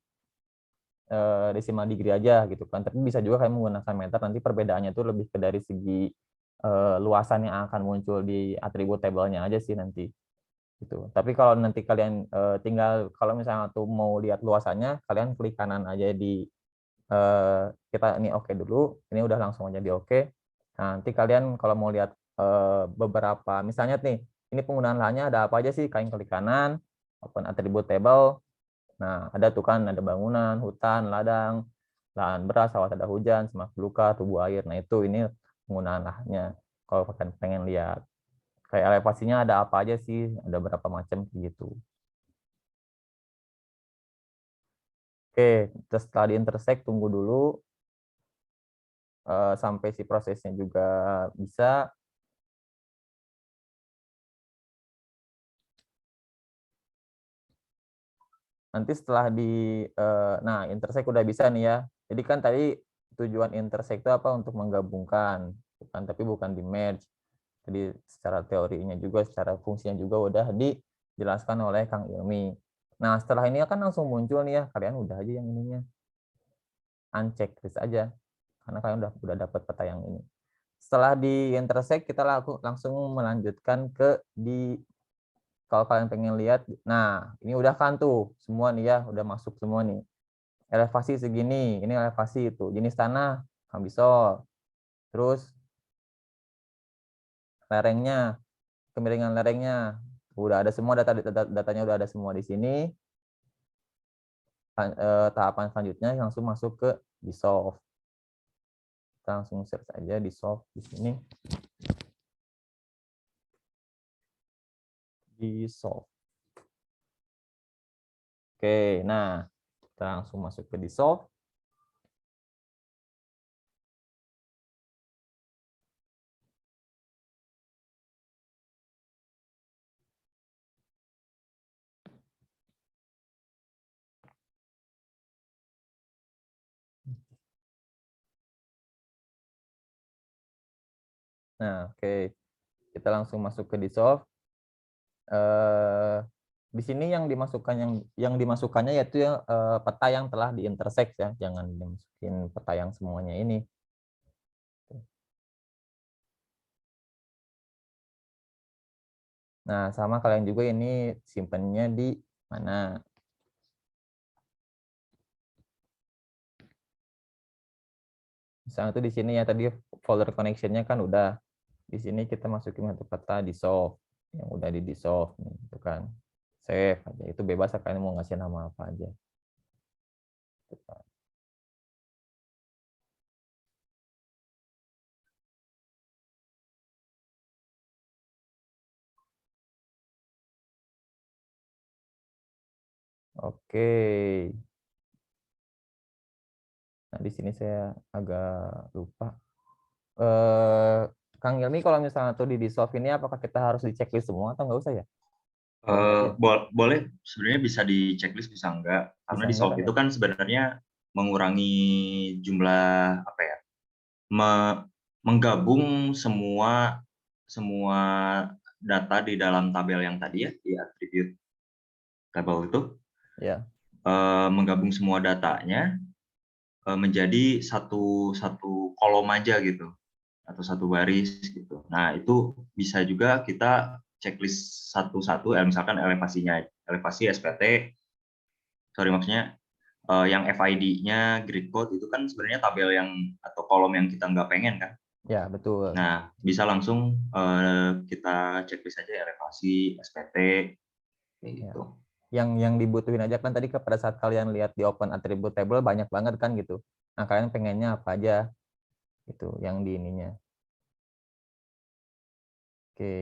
Speaker 8: decimal degree aja gitu kan. Tapi bisa juga kalian menggunakan meter. Nanti perbedaannya tuh lebih ke dari segi luasan yang akan muncul di atribut tabelnya aja sih nanti. Gitu. Tapi kalau nanti kalian tinggal kalau misalnya tuh mau lihat luasannya, kalian klik kanan aja di kita ini oke dulu, ini udah langsung aja di oke. Nah, nanti kalian kalau mau lihat beberapa, misalnya nih, ini penggunaan lahannya ada apa aja sih? Kalian klik kanan, open attribute table. Nah, ada tuh kan, ada bangunan, hutan, ladang, lahan beras, sawah ada hujan, semak belukar, tubuh air. Nah, itu ini penggunaan lahannya. Kalau kalian pengen lihat kayak elevasinya ada apa aja sih, ada berapa macam gitu. Oke, terus setelah di intersect tunggu dulu sampai si prosesnya juga bisa. Nanti setelah nah intersect udah bisa nih ya. Jadi kan tadi tujuan intersect itu apa? Untuk menggabungkan, tapi bukan di merge. Jadi secara teorinya juga, secara fungsinya juga udah dijelaskan oleh Kang Ilmi. Nah setelah ini akan langsung muncul nih ya, kalian udah aja yang ininya uncheck list aja, karena kalian udah dapat peta yang ini. Setelah di intersect kita langsung melanjutkan ke kalau kalian pengen lihat, nah ini udah kan tuh semua nih ya, udah masuk semua nih. Elevasi segini, ini elevasi itu. Jenis tanah, kambisol. Terus lerengnya, kemiringan lerengnya, udah ada semua datanya udah ada semua di sini. Tahapan selanjutnya langsung masuk ke dissolve. Kita langsung search aja dissolve di sini. Dissolve. Oke, nah kita langsung masuk ke dissolve. Nah, oke. Kita langsung masuk ke dissolve. Di sini yang dimasukkannya yaitu peta yang telah diintersect ya, jangan dimasukin peta yang semuanya ini. Nah, sama kalian juga ini simpennya di mana? Misalnya itu di sini ya tadi folder connection-nya kan udah. Di sini kita masukin satu peta dissolve yang udah di dissolve gitu kan. Save aja. Itu bebas kalian mau ngasih nama apa aja. Gitu kan. Oke. Nah, di sini saya agak lupa. Kang Ilmi, kalau misalnya tuh di dissolve ini, apakah kita harus di checklist semua atau nggak usah ya?
Speaker 7: Boleh, sebenarnya bisa di checklist, bisa enggak. Karena
Speaker 8: Bisa
Speaker 7: di
Speaker 8: enggak
Speaker 7: solve
Speaker 8: kan
Speaker 7: itu
Speaker 8: ya?
Speaker 7: kan sebenarnya mengurangi jumlah apa ya? Menggabung semua data di dalam tabel yang tadi ya, di attribute table itu,
Speaker 8: Ya.
Speaker 7: menggabung semua datanya menjadi satu kolom aja gitu, atau satu baris gitu. Nah, itu bisa juga kita checklist satu-satu, misalkan elevasi SPT, maksudnya yang FID-nya grid code itu kan sebenarnya tabel yang atau kolom yang kita nggak pengen kan.
Speaker 8: Ya, betul.
Speaker 7: Nah, bisa langsung kita checklist aja elevasi, SPT, kayak
Speaker 8: Ya.
Speaker 7: gitu.
Speaker 8: Yang dibutuhin aja kan tadi pada saat kalian lihat di open attribute table banyak banget kan gitu. Nah, kalian pengennya apa aja gitu yang di ininya. Oke.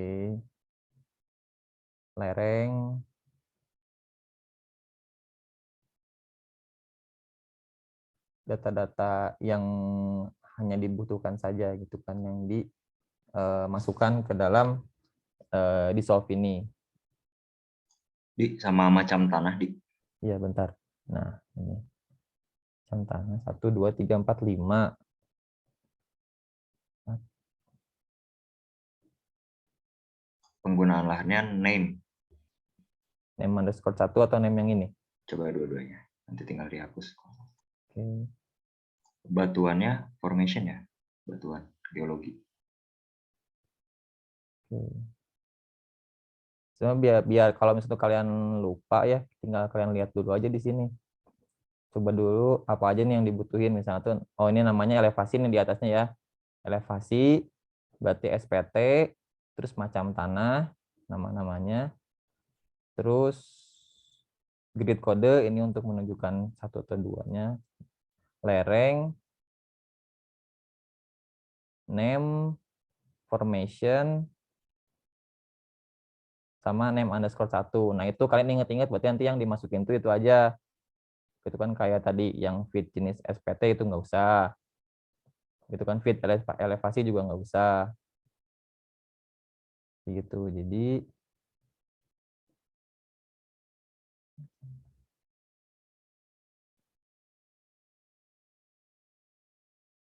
Speaker 8: Lereng. Data-data yang hanya dibutuhkan saja gitu kan yang dimasukkan ke dalam dissolve ini.
Speaker 7: Sama macam tanah di.
Speaker 8: Iya, bentar. Nah, ini. Macam tanah 1 2 3 4 5.
Speaker 7: Penggunaan lahannya name.
Speaker 8: Name underscore 1 atau name yang ini?
Speaker 7: Coba dua-duanya. Nanti tinggal dihapus.
Speaker 8: Oke.
Speaker 7: Batuannya formation ya. Batuan geologi.
Speaker 8: Oke. Biar kalau misalnya kalian lupa ya, tinggal kalian lihat dulu aja di sini. Coba dulu apa aja nih yang dibutuhin. Misalnya tuh, oh ini namanya elevasi nih di atasnya ya. Elevasi, berarti SPT, terus macam tanah, nama-namanya. Terus grid kode ini untuk menunjukkan 1 atau 2-nya. Lereng, name, formation, sama name underscore 1. Nah, itu kalian inget-inget berarti nanti yang dimasukin itu aja. Itu kan kayak tadi yang feed jenis SPT itu nggak usah. Itu kan feed elevasi juga nggak usah. Gitu. Jadi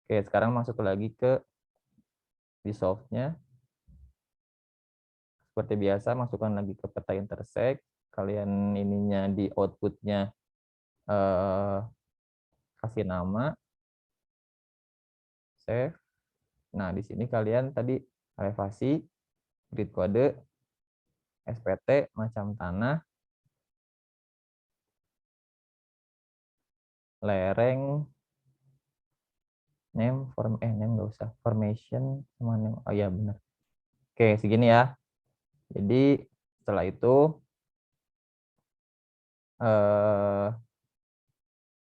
Speaker 8: oke, sekarang masuk lagi ke dissolve-nya. Seperti biasa, masukkan lagi ke peta intersect. Kalian ininya di output-nya kasih nama, save. Nah, di sini kalian tadi elevasi, grid kode, SPT, macam tanah, lereng, name, name nggak usah, formation, sama name. Oh iya benar. Oke, segini ya. Jadi setelah itu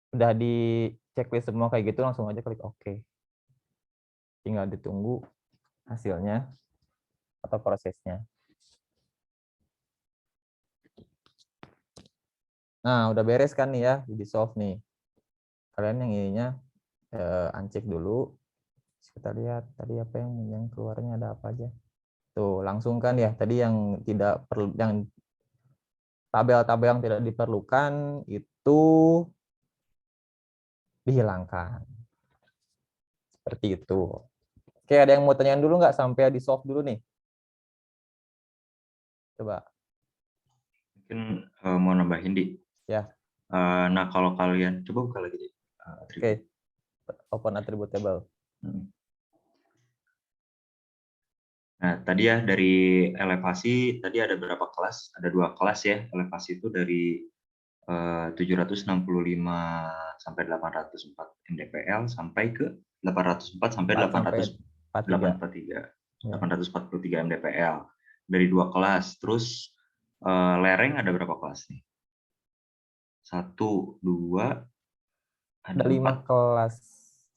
Speaker 8: udah di checklist semua kayak gitu, langsung aja klik OK. Tinggal ditunggu hasilnya atau prosesnya. Nah, udah beres kan nih ya, di dissolve nih. Kalian yang ininya uncheck dulu. Kita lihat tadi apa yang keluarnya ada apa aja. Tuh, langsung kan ya. Tadi yang tidak perlu, yang tabel-tabel yang tidak diperlukan itu dihilangkan. Seperti itu. Oke, ada yang mau tanyain dulu nggak sampai dissolve dulu nih? Coba.
Speaker 7: Mungkin mau nambahin di.
Speaker 8: Ya.
Speaker 7: Nah, kalau kalian coba buka lagi deh.
Speaker 8: Oke. Open attribute table.
Speaker 7: Nah, tadi ya dari elevasi tadi ada berapa kelas? Ada 2 kelas ya. Elevasi itu dari 765 sampai 804 mdpl sampai ke 804 sampai 843 mdpl dari 2 kelas. Terus lereng ada berapa kelas nih? 1, 2,
Speaker 8: ada 5 kelas.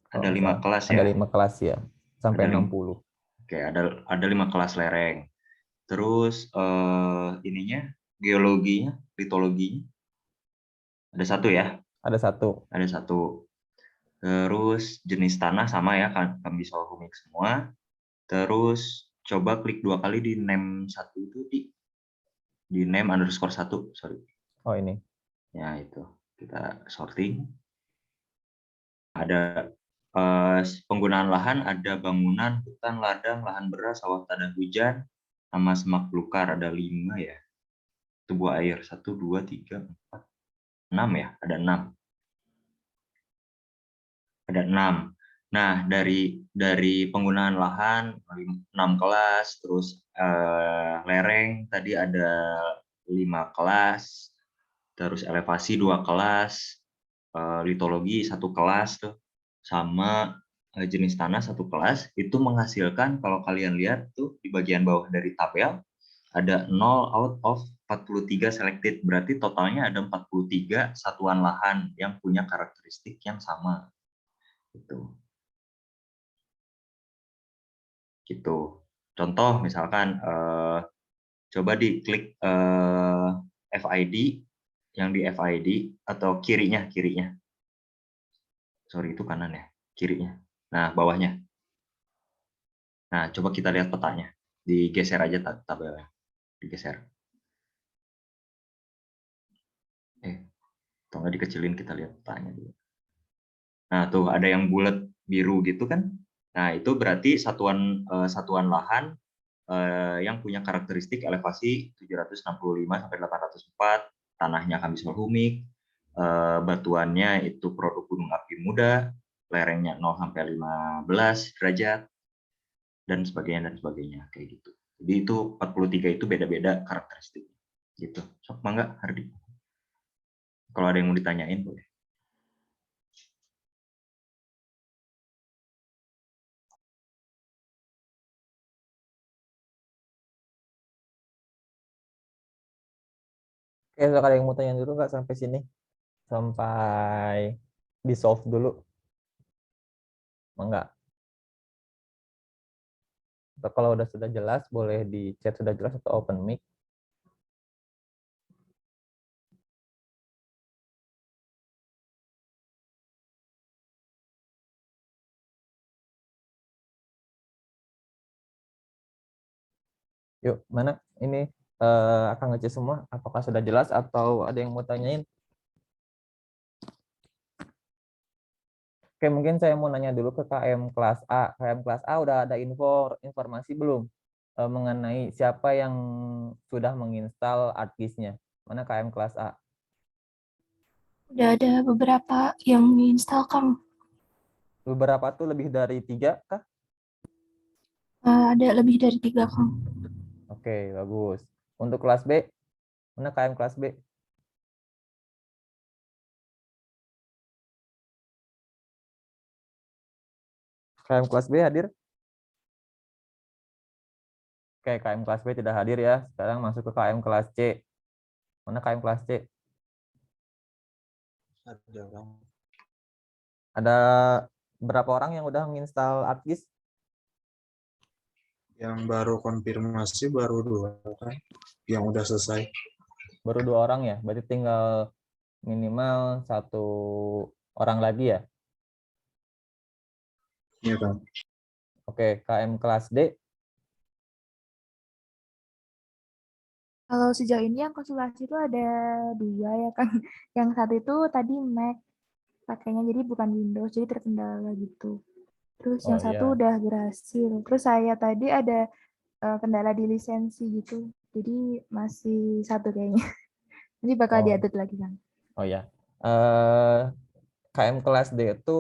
Speaker 7: Ada 5 kelas ya.
Speaker 8: Ada 5 kelas ya. Sampai 60.
Speaker 7: Oke, ada 5 kelas lereng. Terus ininya geologinya, litologinya ada 1 ya?
Speaker 8: Ada 1.
Speaker 7: Ada 1. Terus jenis tanah sama ya, kami soal rumik semua. Terus coba klik 2 kali di name 1 itu di name _ 1, sorry.
Speaker 8: Oh ini.
Speaker 7: Ya itu, kita sorting. Ada penggunaan lahan, ada bangunan, hutan, ladang, lahan beras, sawah tanah hujan, sama semak belukar, ada 5 ya. Itu buah air, 1, 2, 3, 4, 6 ya, ada 6. Ada 6. Nah, dari penggunaan lahan 6 kelas, terus lereng tadi ada 5 kelas, terus elevasi 2 kelas, litologi 1 kelas tuh, sama jenis tanah 1 kelas. Itu menghasilkan, kalau kalian lihat tuh di bagian bawah dari tabel ada 0 out of 43 selected, berarti totalnya ada 43 satuan lahan yang punya karakteristik yang sama. Gitu. Contoh misalkan coba diklik FID, yang di FID atau kirinya. Sorry, itu kanan ya, kirinya. Nah, bawahnya. Nah, coba kita lihat petanya. Digeser aja tabelnya. Digeser. Atau nggak dikecilin, kita lihat petanya dulu. Nah, tuh ada yang bulat biru gitu kan. Nah, itu berarti satuan lahan yang punya karakteristik elevasi 765 sampai 804, tanahnya kamisol humik, batuannya itu produk gunung api muda, lerengnya 0 sampai 15 derajat, dan sebagainya kayak gitu. Jadi itu 43 itu beda-beda karakteristik. Gitu. Sok mangga Hardi. Kalau ada yang mau ditanyain boleh.
Speaker 8: Oke, kalau ada yang mau tanya dulu nggak sampai sini? Sampai di solve dulu? Enggak. Atau kalau sudah jelas, boleh di chat sudah jelas atau open mic. Yuk, mana ini akan ngecek semua? Apakah sudah jelas atau ada yang mau tanyain? Oke, mungkin saya mau nanya dulu ke KM kelas A. KM kelas A udah ada informasi belum mengenai siapa yang sudah menginstal ArcGIS-nya? Mana KM kelas A?
Speaker 5: Udah ada beberapa yang install, Kang.
Speaker 8: Beberapa tuh lebih dari 3 kah?
Speaker 5: Ada lebih dari 3, Kang.
Speaker 8: Oke, bagus. Untuk kelas B, mana KM kelas B? KM kelas B hadir? Oke, KM kelas B tidak hadir ya. Sekarang masuk ke KM kelas C. Mana KM kelas C? Ada berapa orang yang udah menginstal ArcGIS?
Speaker 4: Yang baru konfirmasi baru 2 kan, yang udah selesai.
Speaker 8: Baru 2 orang ya, berarti tinggal minimal 1 orang lagi ya?
Speaker 4: Iya kan.
Speaker 8: Oke, KM kelas D.
Speaker 5: Kalau sejauh ini yang konsultasi itu ada 2 ya, Kang. Yang satu itu tadi Mac pakainya, jadi bukan Windows, jadi terkendala gitu. Terus
Speaker 8: Oh
Speaker 5: yang satu
Speaker 8: iya.
Speaker 5: udah berhasil. Terus saya tadi ada kendala di lisensi gitu. Jadi masih 1 kayaknya. Nanti bakal
Speaker 8: Oh,
Speaker 5: diupdate lagi, Kang.
Speaker 8: oh ya. KM kelas D itu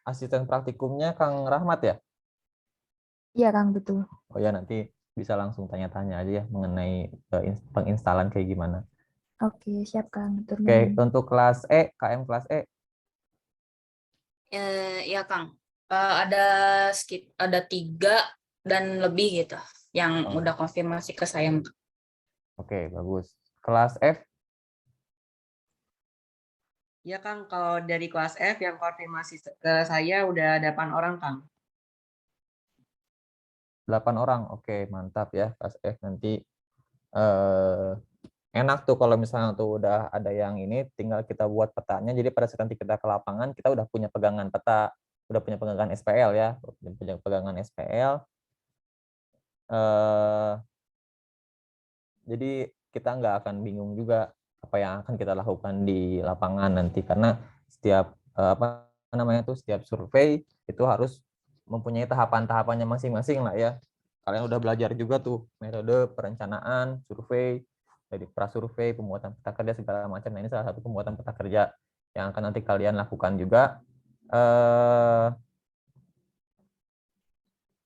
Speaker 8: asisten praktikumnya Kang Rahmat ya?
Speaker 5: Iya, Kang, betul.
Speaker 8: Oh ya, nanti bisa langsung tanya-tanya aja ya mengenai penginstalan kayak gimana.
Speaker 5: Oke, siap, Kang. Atur
Speaker 8: Oke,
Speaker 5: nuhun.
Speaker 8: untuk kelas E, KM kelas E.
Speaker 9: Ya Kang, ada 3 dan lebih gitu yang
Speaker 8: Oh,
Speaker 9: udah konfirmasi ke saya.
Speaker 8: oke, bagus. Kelas F,
Speaker 10: Ya Kang, kalau dari kelas F yang konfirmasi ke saya udah 8 orang Kang.
Speaker 8: 8 orang. Oke, mantap ya kelas F. Nanti enak tuh kalau misalnya tuh udah ada yang ini, tinggal kita buat petanya. Jadi pada saat nanti kita ke lapangan, kita udah punya pegangan peta, udah punya pegangan SPL ya, punya pegangan SPL. Jadi kita nggak akan bingung juga apa yang akan kita lakukan di lapangan nanti, karena setiap apa namanya tuh setiap survei itu harus mempunyai tahapan-tahapannya masing-masing lah ya. Kalian udah belajar juga tuh metode perencanaan, survei, dari prasurvei, pembuatan peta kerja segala macam. Nah, ini salah satu pembuatan peta kerja yang akan nanti kalian lakukan juga.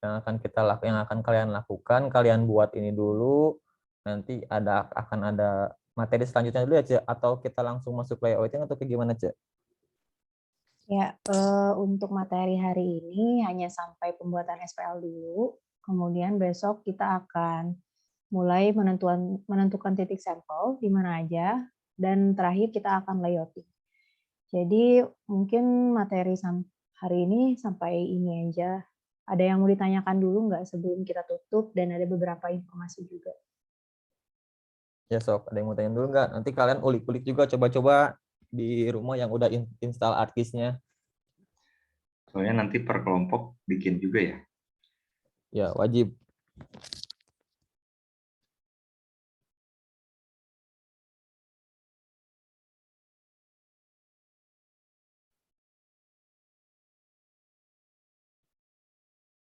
Speaker 8: Yang akan kalian lakukan, kalian buat ini dulu. Nanti akan ada materi selanjutnya dulu ya, Cek? Atau kita langsung masuk layouting atau kayak gimana, Cek?
Speaker 1: Ya, untuk materi hari ini hanya sampai pembuatan SPL dulu. Kemudian besok kita akan mulai menentukan titik sampel di mana aja, dan terakhir kita akan layouting. Jadi mungkin materi hari ini sampai ini aja. Ada yang mau ditanyakan dulu nggak sebelum kita tutup, dan ada beberapa informasi juga.
Speaker 8: Ya, Sob, ada yang mau tanya dulu nggak? Nanti kalian ulik-ulik juga, coba-coba di rumah yang udah install ArcGIS-nya.
Speaker 7: Soalnya nanti per kelompok bikin juga ya.
Speaker 8: Ya, wajib.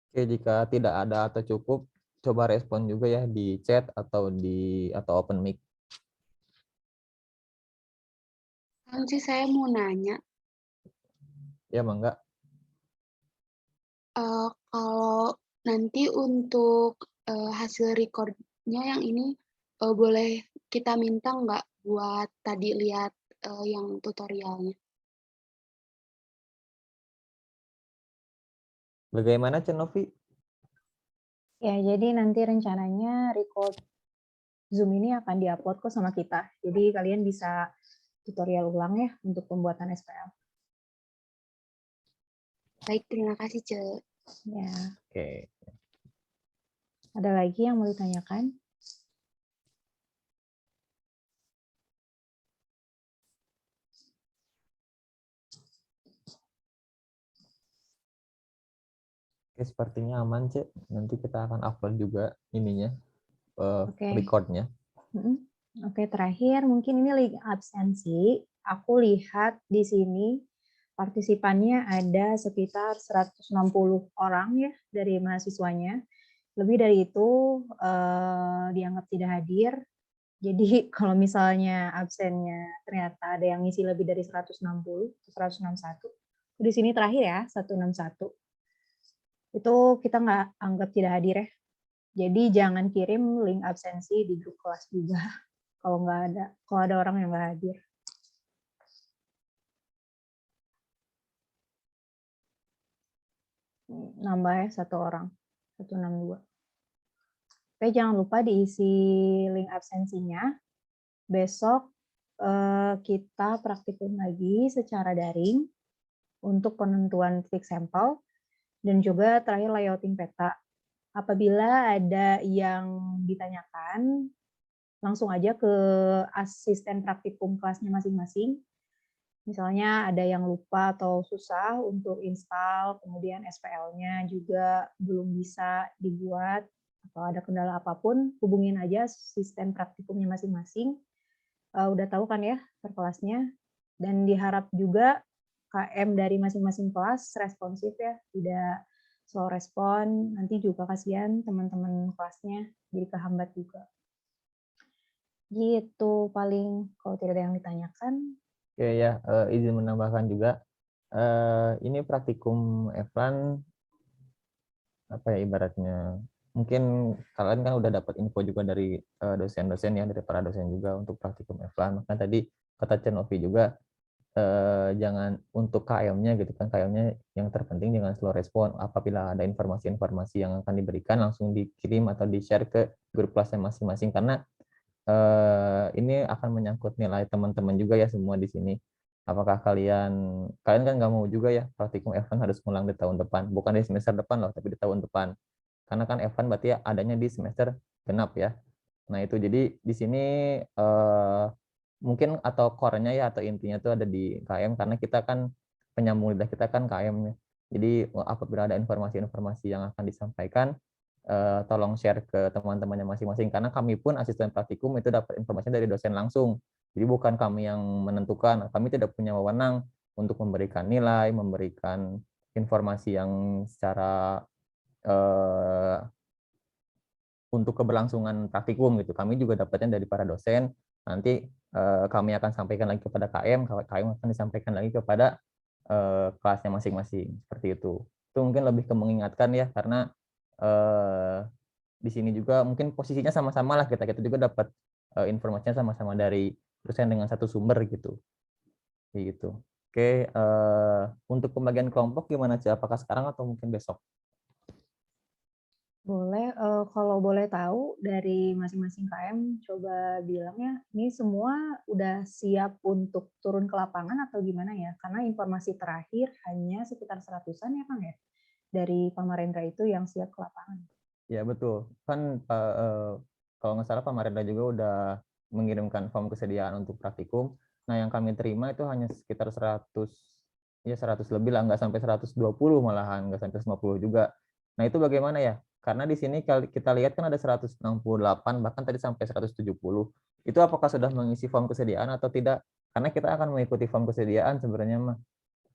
Speaker 8: Oke, jika tidak ada atau cukup, coba respon juga ya di chat atau open mic.
Speaker 3: Nanti saya mau nanya,
Speaker 8: Ya, Mangga.
Speaker 3: kalau nanti untuk hasil recordnya yang ini boleh kita minta nggak buat tadi lihat yang tutorialnya?
Speaker 8: Bagaimana, Cenovi?
Speaker 1: Ya, jadi nanti rencananya record Zoom ini akan diupload kok sama kita. Jadi kalian bisa tutorial ulang ya untuk pembuatan SPL.
Speaker 3: Baik, terima kasih, Ce.
Speaker 1: Ya.
Speaker 8: Oke.
Speaker 1: Ada lagi yang mau ditanyakan?
Speaker 8: Oke, sepertinya aman, Cek. Nanti kita akan upload juga ininya,
Speaker 1: Oke.
Speaker 8: recordnya.
Speaker 1: Oke, terakhir mungkin ini link absensi. Aku lihat di sini partisipannya ada sekitar 160 orang ya dari mahasiswanya. Lebih dari itu dianggap tidak hadir. Jadi kalau misalnya absennya ternyata ada yang ngisi lebih dari 160, 161. Di sini terakhir ya, 161. Itu kita nggak anggap tidak hadir ya. Jadi jangan kirim link absensi di grup kelas juga kalau ada orang yang nggak hadir. Nambah ya 1 orang, 162. Oke, jangan lupa diisi link absensinya. Besok kita praktikum lagi secara daring untuk penentuan titik sampel dan juga terakhir layouting peta. Apabila ada yang ditanyakan, langsung aja ke asisten praktikum kelasnya masing-masing. Misalnya ada yang lupa atau susah untuk install, kemudian SPL-nya juga belum bisa dibuat, atau ada kendala apapun, hubungin aja asisten praktikumnya masing-masing. Udah tahu kan ya per kelasnya, dan diharap juga KM dari masing-masing kelas responsif ya, tidak slow respon, nanti juga kasihan teman-teman kelasnya jadi kehambat juga. Gitu paling, kalau tidak ada yang ditanyakan.
Speaker 8: Oke ya, izin menambahkan juga, ini praktikum Evan, apa ya ibaratnya, mungkin kalian kan udah dapat info juga dari dosen-dosen ya, dari para dosen juga untuk praktikum Evan. Maka tadi kata Cenovi juga, jangan untuk KM-nya gitu kan, KM-nya yang terpenting jangan slow respon. Apabila ada informasi-informasi yang akan diberikan, langsung dikirim atau di-share ke grup kelasnya masing-masing, karena ini akan menyangkut nilai teman-teman juga ya semua di sini. Apakah kalian kan nggak mau juga ya praktikum Evan harus ngulang di tahun depan, bukan di semester depan loh, tapi di tahun depan. Karena kan Evan berarti ya adanya di semester genap ya. Nah itu jadi di sini mungkin atau core-nya ya atau intinya tuh ada di KM karena kita kan penyambung lidah kita kan KM-nya. Jadi apabila ada informasi-informasi yang akan disampaikan, tolong share ke teman-temannya masing-masing karena kami pun asisten praktikum itu dapat informasi dari dosen langsung. Jadi bukan kami yang menentukan, kami tidak punya wewenang untuk memberikan nilai, memberikan informasi yang secara untuk keberlangsungan praktikum gitu. Kami juga dapatnya dari para dosen. Nanti kami akan sampaikan lagi kepada KM, KM akan disampaikan lagi kepada kelasnya masing-masing. Seperti itu. Itu mungkin lebih ke mengingatkan ya, karena di sini juga mungkin posisinya sama-sama lah, kita juga dapat informasinya sama-sama dari dosen dengan satu sumber gitu. Gitu. Oke, untuk pembagian kelompok gimana sih? Apakah sekarang atau mungkin besok?
Speaker 1: Boleh, kalau boleh tahu dari masing-masing KM coba bilang ya, ini semua udah siap untuk turun ke lapangan atau gimana ya? Karena informasi terakhir hanya sekitar 100-an ya Kang ya? Dari Pak Marendra itu yang siap ke lapangan.
Speaker 8: Ya betul, kan kalau nggak salah Pak Marendra juga udah mengirimkan form kesediaan untuk praktikum. Nah yang kami terima itu hanya sekitar 100, ya 100 lebih lah, nggak sampai 120 malahan, nggak sampai 150 juga. Nah itu bagaimana ya? Karena di sini kita lihat kan ada 168, bahkan tadi sampai 170. Itu apakah sudah mengisi form kesediaan atau tidak? Karena kita akan mengikuti form kesediaan sebenarnya mah.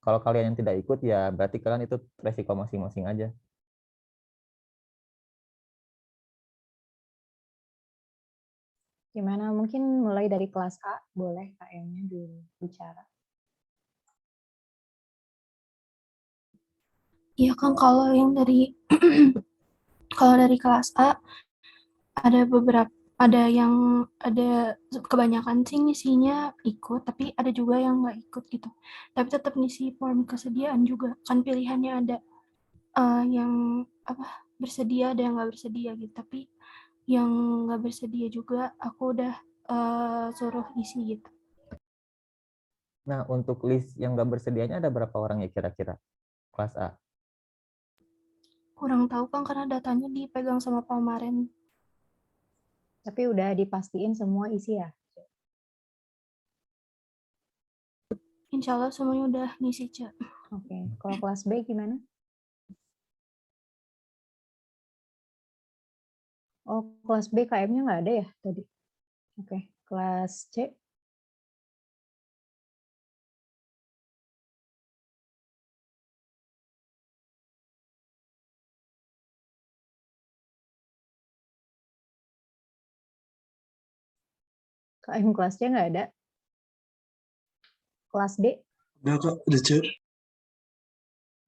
Speaker 8: Kalau kalian yang tidak ikut ya berarti kalian itu resiko masing-masing aja.
Speaker 1: Gimana? Mungkin mulai dari kelas A, boleh KM-nya dulu bicara.
Speaker 11: Iya Kang, kalau yang dari kalau dari kelas A ada kebanyakan sih ngisinya ikut, tapi ada juga yang nggak ikut gitu. Tapi tetap ngisi form kesediaan juga, kan pilihannya ada yang bersedia, ada yang nggak bersedia gitu. Tapi yang nggak bersedia juga aku udah suruh isi gitu.
Speaker 8: Nah untuk list yang nggak bersedianya ada berapa orang ya kira-kira kelas A?
Speaker 11: Kurang tahu Kang, karena datanya dipegang sama Pak Maren.
Speaker 1: Tapi udah dipastiin semua isi ya?
Speaker 11: Insya Allah semuanya udah ngisi, Cak.
Speaker 1: Oke, kalau kelas B gimana? Oh, kelas B KM-nya nggak ada ya tadi? Oke, kelas C? KM kelas C nggak ada? Kelas D?
Speaker 4: Udah kok, udah Cek.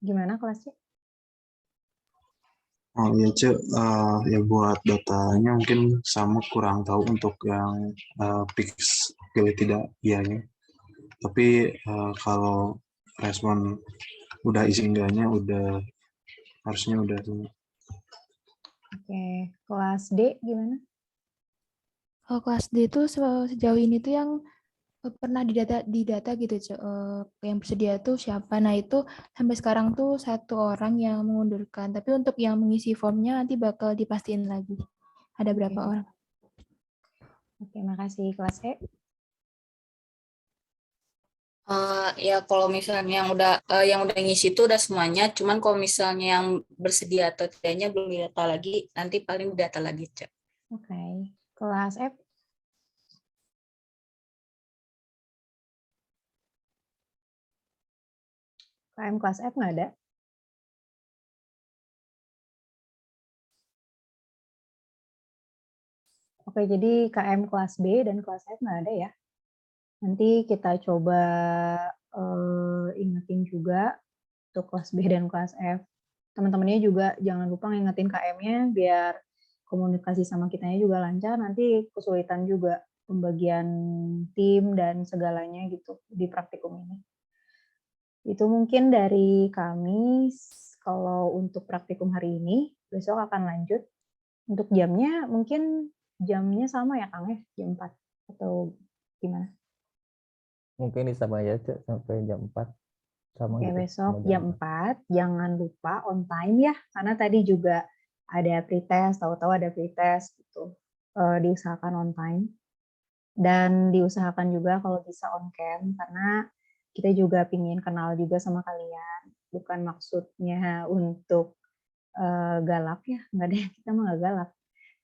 Speaker 1: Gimana kelas C?
Speaker 4: Oh iya Cek, ya buat datanya mungkin sama kurang tahu untuk yang fix pilih tidak ianya. Tapi kalau respon udah isi enggaknya udah harusnya udah semua.
Speaker 1: Oke, kelas D gimana?
Speaker 12: Kalau kelas D itu sejauh ini tuh yang pernah didata gitu, yang bersedia tuh siapa. Nah itu sampai sekarang tuh 1 orang yang mengundurkan. Tapi untuk yang mengisi formnya nanti bakal dipastiin lagi. Ada berapa orang.
Speaker 1: Oke, makasih. Kelas E?
Speaker 9: Ya kalau misalnya yang udah ngisi itu udah semuanya, cuman kalau misalnya yang bersedia atau tidaknya belum didata lagi, nanti paling didata lagi, Cak.
Speaker 1: Oke. Kelas F? KM kelas F nggak ada? Oke, jadi KM kelas B dan kelas F nggak ada ya? Nanti kita coba ingetin juga untuk kelas B dan kelas F. Teman-temannya juga jangan lupa ngingetin KM-nya biar komunikasi sama kitanya juga lancar. Nanti kesulitan juga pembagian tim dan segalanya gitu di praktikum ini. Itu mungkin dari kami. Kalau untuk praktikum hari ini, besok akan lanjut. Untuk jamnya mungkin jamnya sama ya Kang ya, jam 4 atau gimana?
Speaker 8: Mungkin sama aja sampai jam 4. Sama
Speaker 1: Oke,
Speaker 8: gitu,
Speaker 1: besok
Speaker 8: sama
Speaker 1: jam 4. Jangan lupa on time ya, karena tadi juga ada pretest, tahu-tahu ada pretest gitu. diusahakan on time. Dan diusahakan juga kalau bisa on cam, karena kita juga pingin kenal juga sama kalian. Bukan maksudnya untuk galak ya, nggak deh, kita mah nggak galak.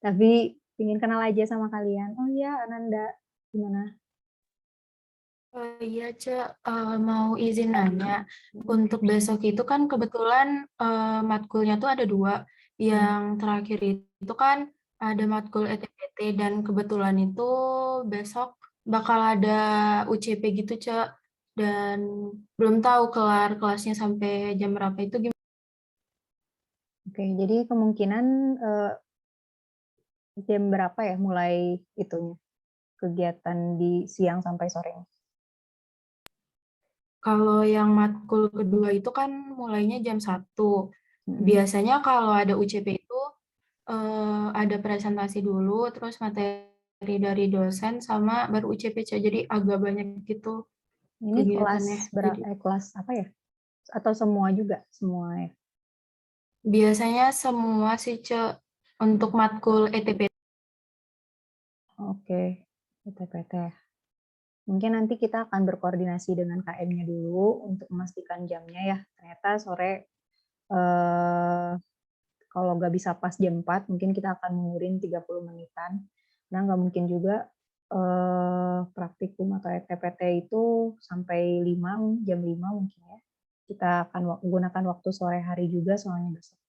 Speaker 1: Tapi pingin kenal aja sama kalian. Oh iya, Ananda, gimana?
Speaker 11: Iya, Cek, mau izin nanya. Untuk besok itu kan kebetulan matkulnya tuh ada 2. Yang terakhir itu kan ada matkul ETPT dan kebetulan itu besok bakal ada UCP gitu, Cek. Dan belum tahu kelar kelasnya sampai jam berapa itu gimana.
Speaker 1: Oke, jadi kemungkinan jam berapa ya mulai itunya? Kegiatan di siang sampai sore?
Speaker 11: Kalau yang matkul kedua itu kan mulainya jam 1. Biasanya kalau ada UCP itu ada presentasi dulu, terus materi dari dosen sama baru UCP, Cak. Jadi agak banyak gitu
Speaker 1: Ini
Speaker 11: kegiatannya.
Speaker 1: kelas apa ya? Atau semua juga? Semua ya?
Speaker 11: Biasanya semua sih, Cak, untuk matkul ETP.
Speaker 1: Oke, ETPT. Mungkin nanti kita akan berkoordinasi dengan KM-nya dulu untuk memastikan jamnya ya. Ternyata sore kalau nggak bisa pas jam 4, mungkin kita akan mengurin 30 menitan. Nah, nggak mungkin juga praktikum atau ETPT itu sampai jam 5 mungkin ya. Kita akan gunakan waktu sore hari juga soalnya besok.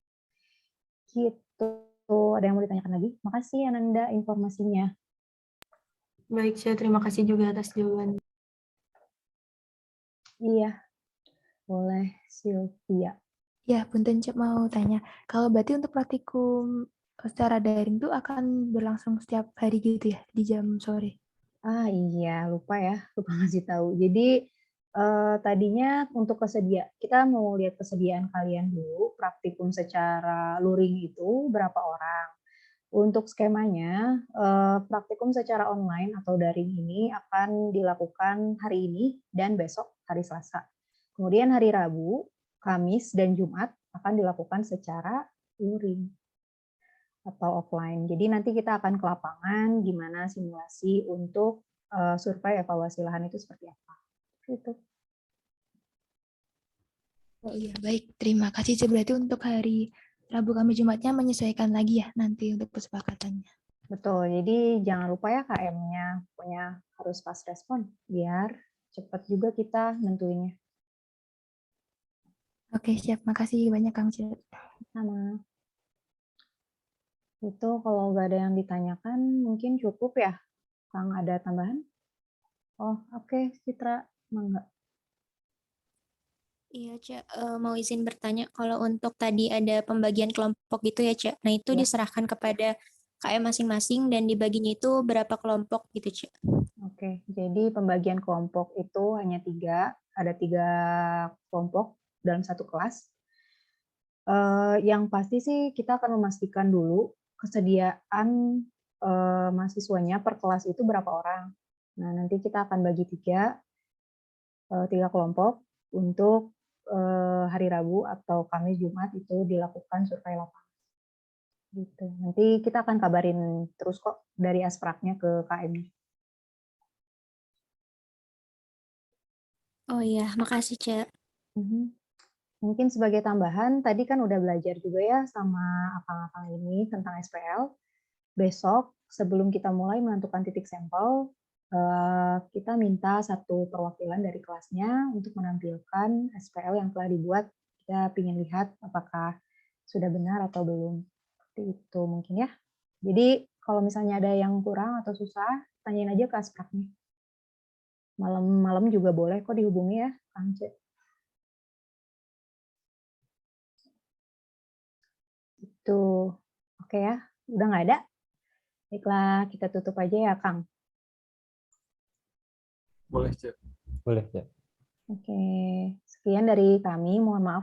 Speaker 1: Gitu. Ada yang mau ditanyakan lagi? Makasih Ananda informasinya.
Speaker 11: Baik, Cak. Terima kasih juga atas jawaban.
Speaker 1: Iya, boleh Sylvia.
Speaker 12: Ya, punten Cek, mau tanya. Kalau berarti untuk praktikum secara daring tuh akan berlangsung setiap hari gitu ya, di jam sore?
Speaker 1: Ah iya, lupa ngasih tahu. Jadi tadinya untuk kita mau lihat kesediaan kalian dulu, praktikum secara luring itu berapa orang. Untuk skemanya, praktikum secara online atau daring ini akan dilakukan hari ini dan besok hari Selasa. Kemudian hari Rabu, Kamis, dan Jumat akan dilakukan secara luring atau offline. Jadi nanti kita akan ke lapangan gimana simulasi untuk survei evaluasi lahan itu seperti apa. Gitu.
Speaker 12: Oh iya, baik. Terima kasih. Cek. Berarti untuk hari Rabu, Kamis, Jumatnya menyesuaikan lagi ya nanti untuk kesepakatannya.
Speaker 1: Betul. Jadi jangan lupa ya KM-nya, pokoknya harus fast respon biar cepat juga kita nentuinnya.
Speaker 12: Oke, siap. Makasih banyak Kang Cek.
Speaker 1: Sama. Itu kalau nggak ada yang ditanyakan mungkin cukup ya. Kang, ada tambahan? Oh, oke, Citra, mangga.
Speaker 13: Iya, Cak. Mau izin bertanya, kalau untuk tadi ada pembagian kelompok gitu ya, Cak. Nah, itu
Speaker 1: Ya.
Speaker 13: diserahkan kepada KM masing-masing dan dibaginya itu berapa kelompok gitu, Cak?
Speaker 1: Oke, jadi pembagian kelompok itu hanya 3, ada 3 kelompok dalam satu kelas. Yang pasti sih kita akan memastikan dulu kesediaan mahasiswanya per kelas itu berapa orang. Nah, nanti kita akan bagi 3 kelompok untuk hari Rabu atau Kamis Jumat itu dilakukan survei lapangan. Gitu. Nanti kita akan kabarin terus kok dari Aspraknya ke KM.
Speaker 13: Oh iya, makasih, Cak.
Speaker 1: Mungkin sebagai tambahan, tadi kan udah belajar juga ya sama akang-akang ini tentang SPL. Besok, sebelum kita mulai menentukan titik sampel, kita minta satu perwakilan dari kelasnya untuk menampilkan SPL yang telah dibuat. Kita ingin lihat apakah sudah benar atau belum. Seperti itu mungkin ya. Jadi kalau misalnya ada yang kurang atau susah, tanyain aja ke Aspraknya. Malam-malam juga boleh kok dihubungi ya, Kang C. Itu oke ya, udah nggak ada? Baiklah, kita tutup aja ya, Kang.
Speaker 2: Boleh, Cek.
Speaker 8: Boleh, Cek.
Speaker 1: Oke, sekian dari kami. Mohon maaf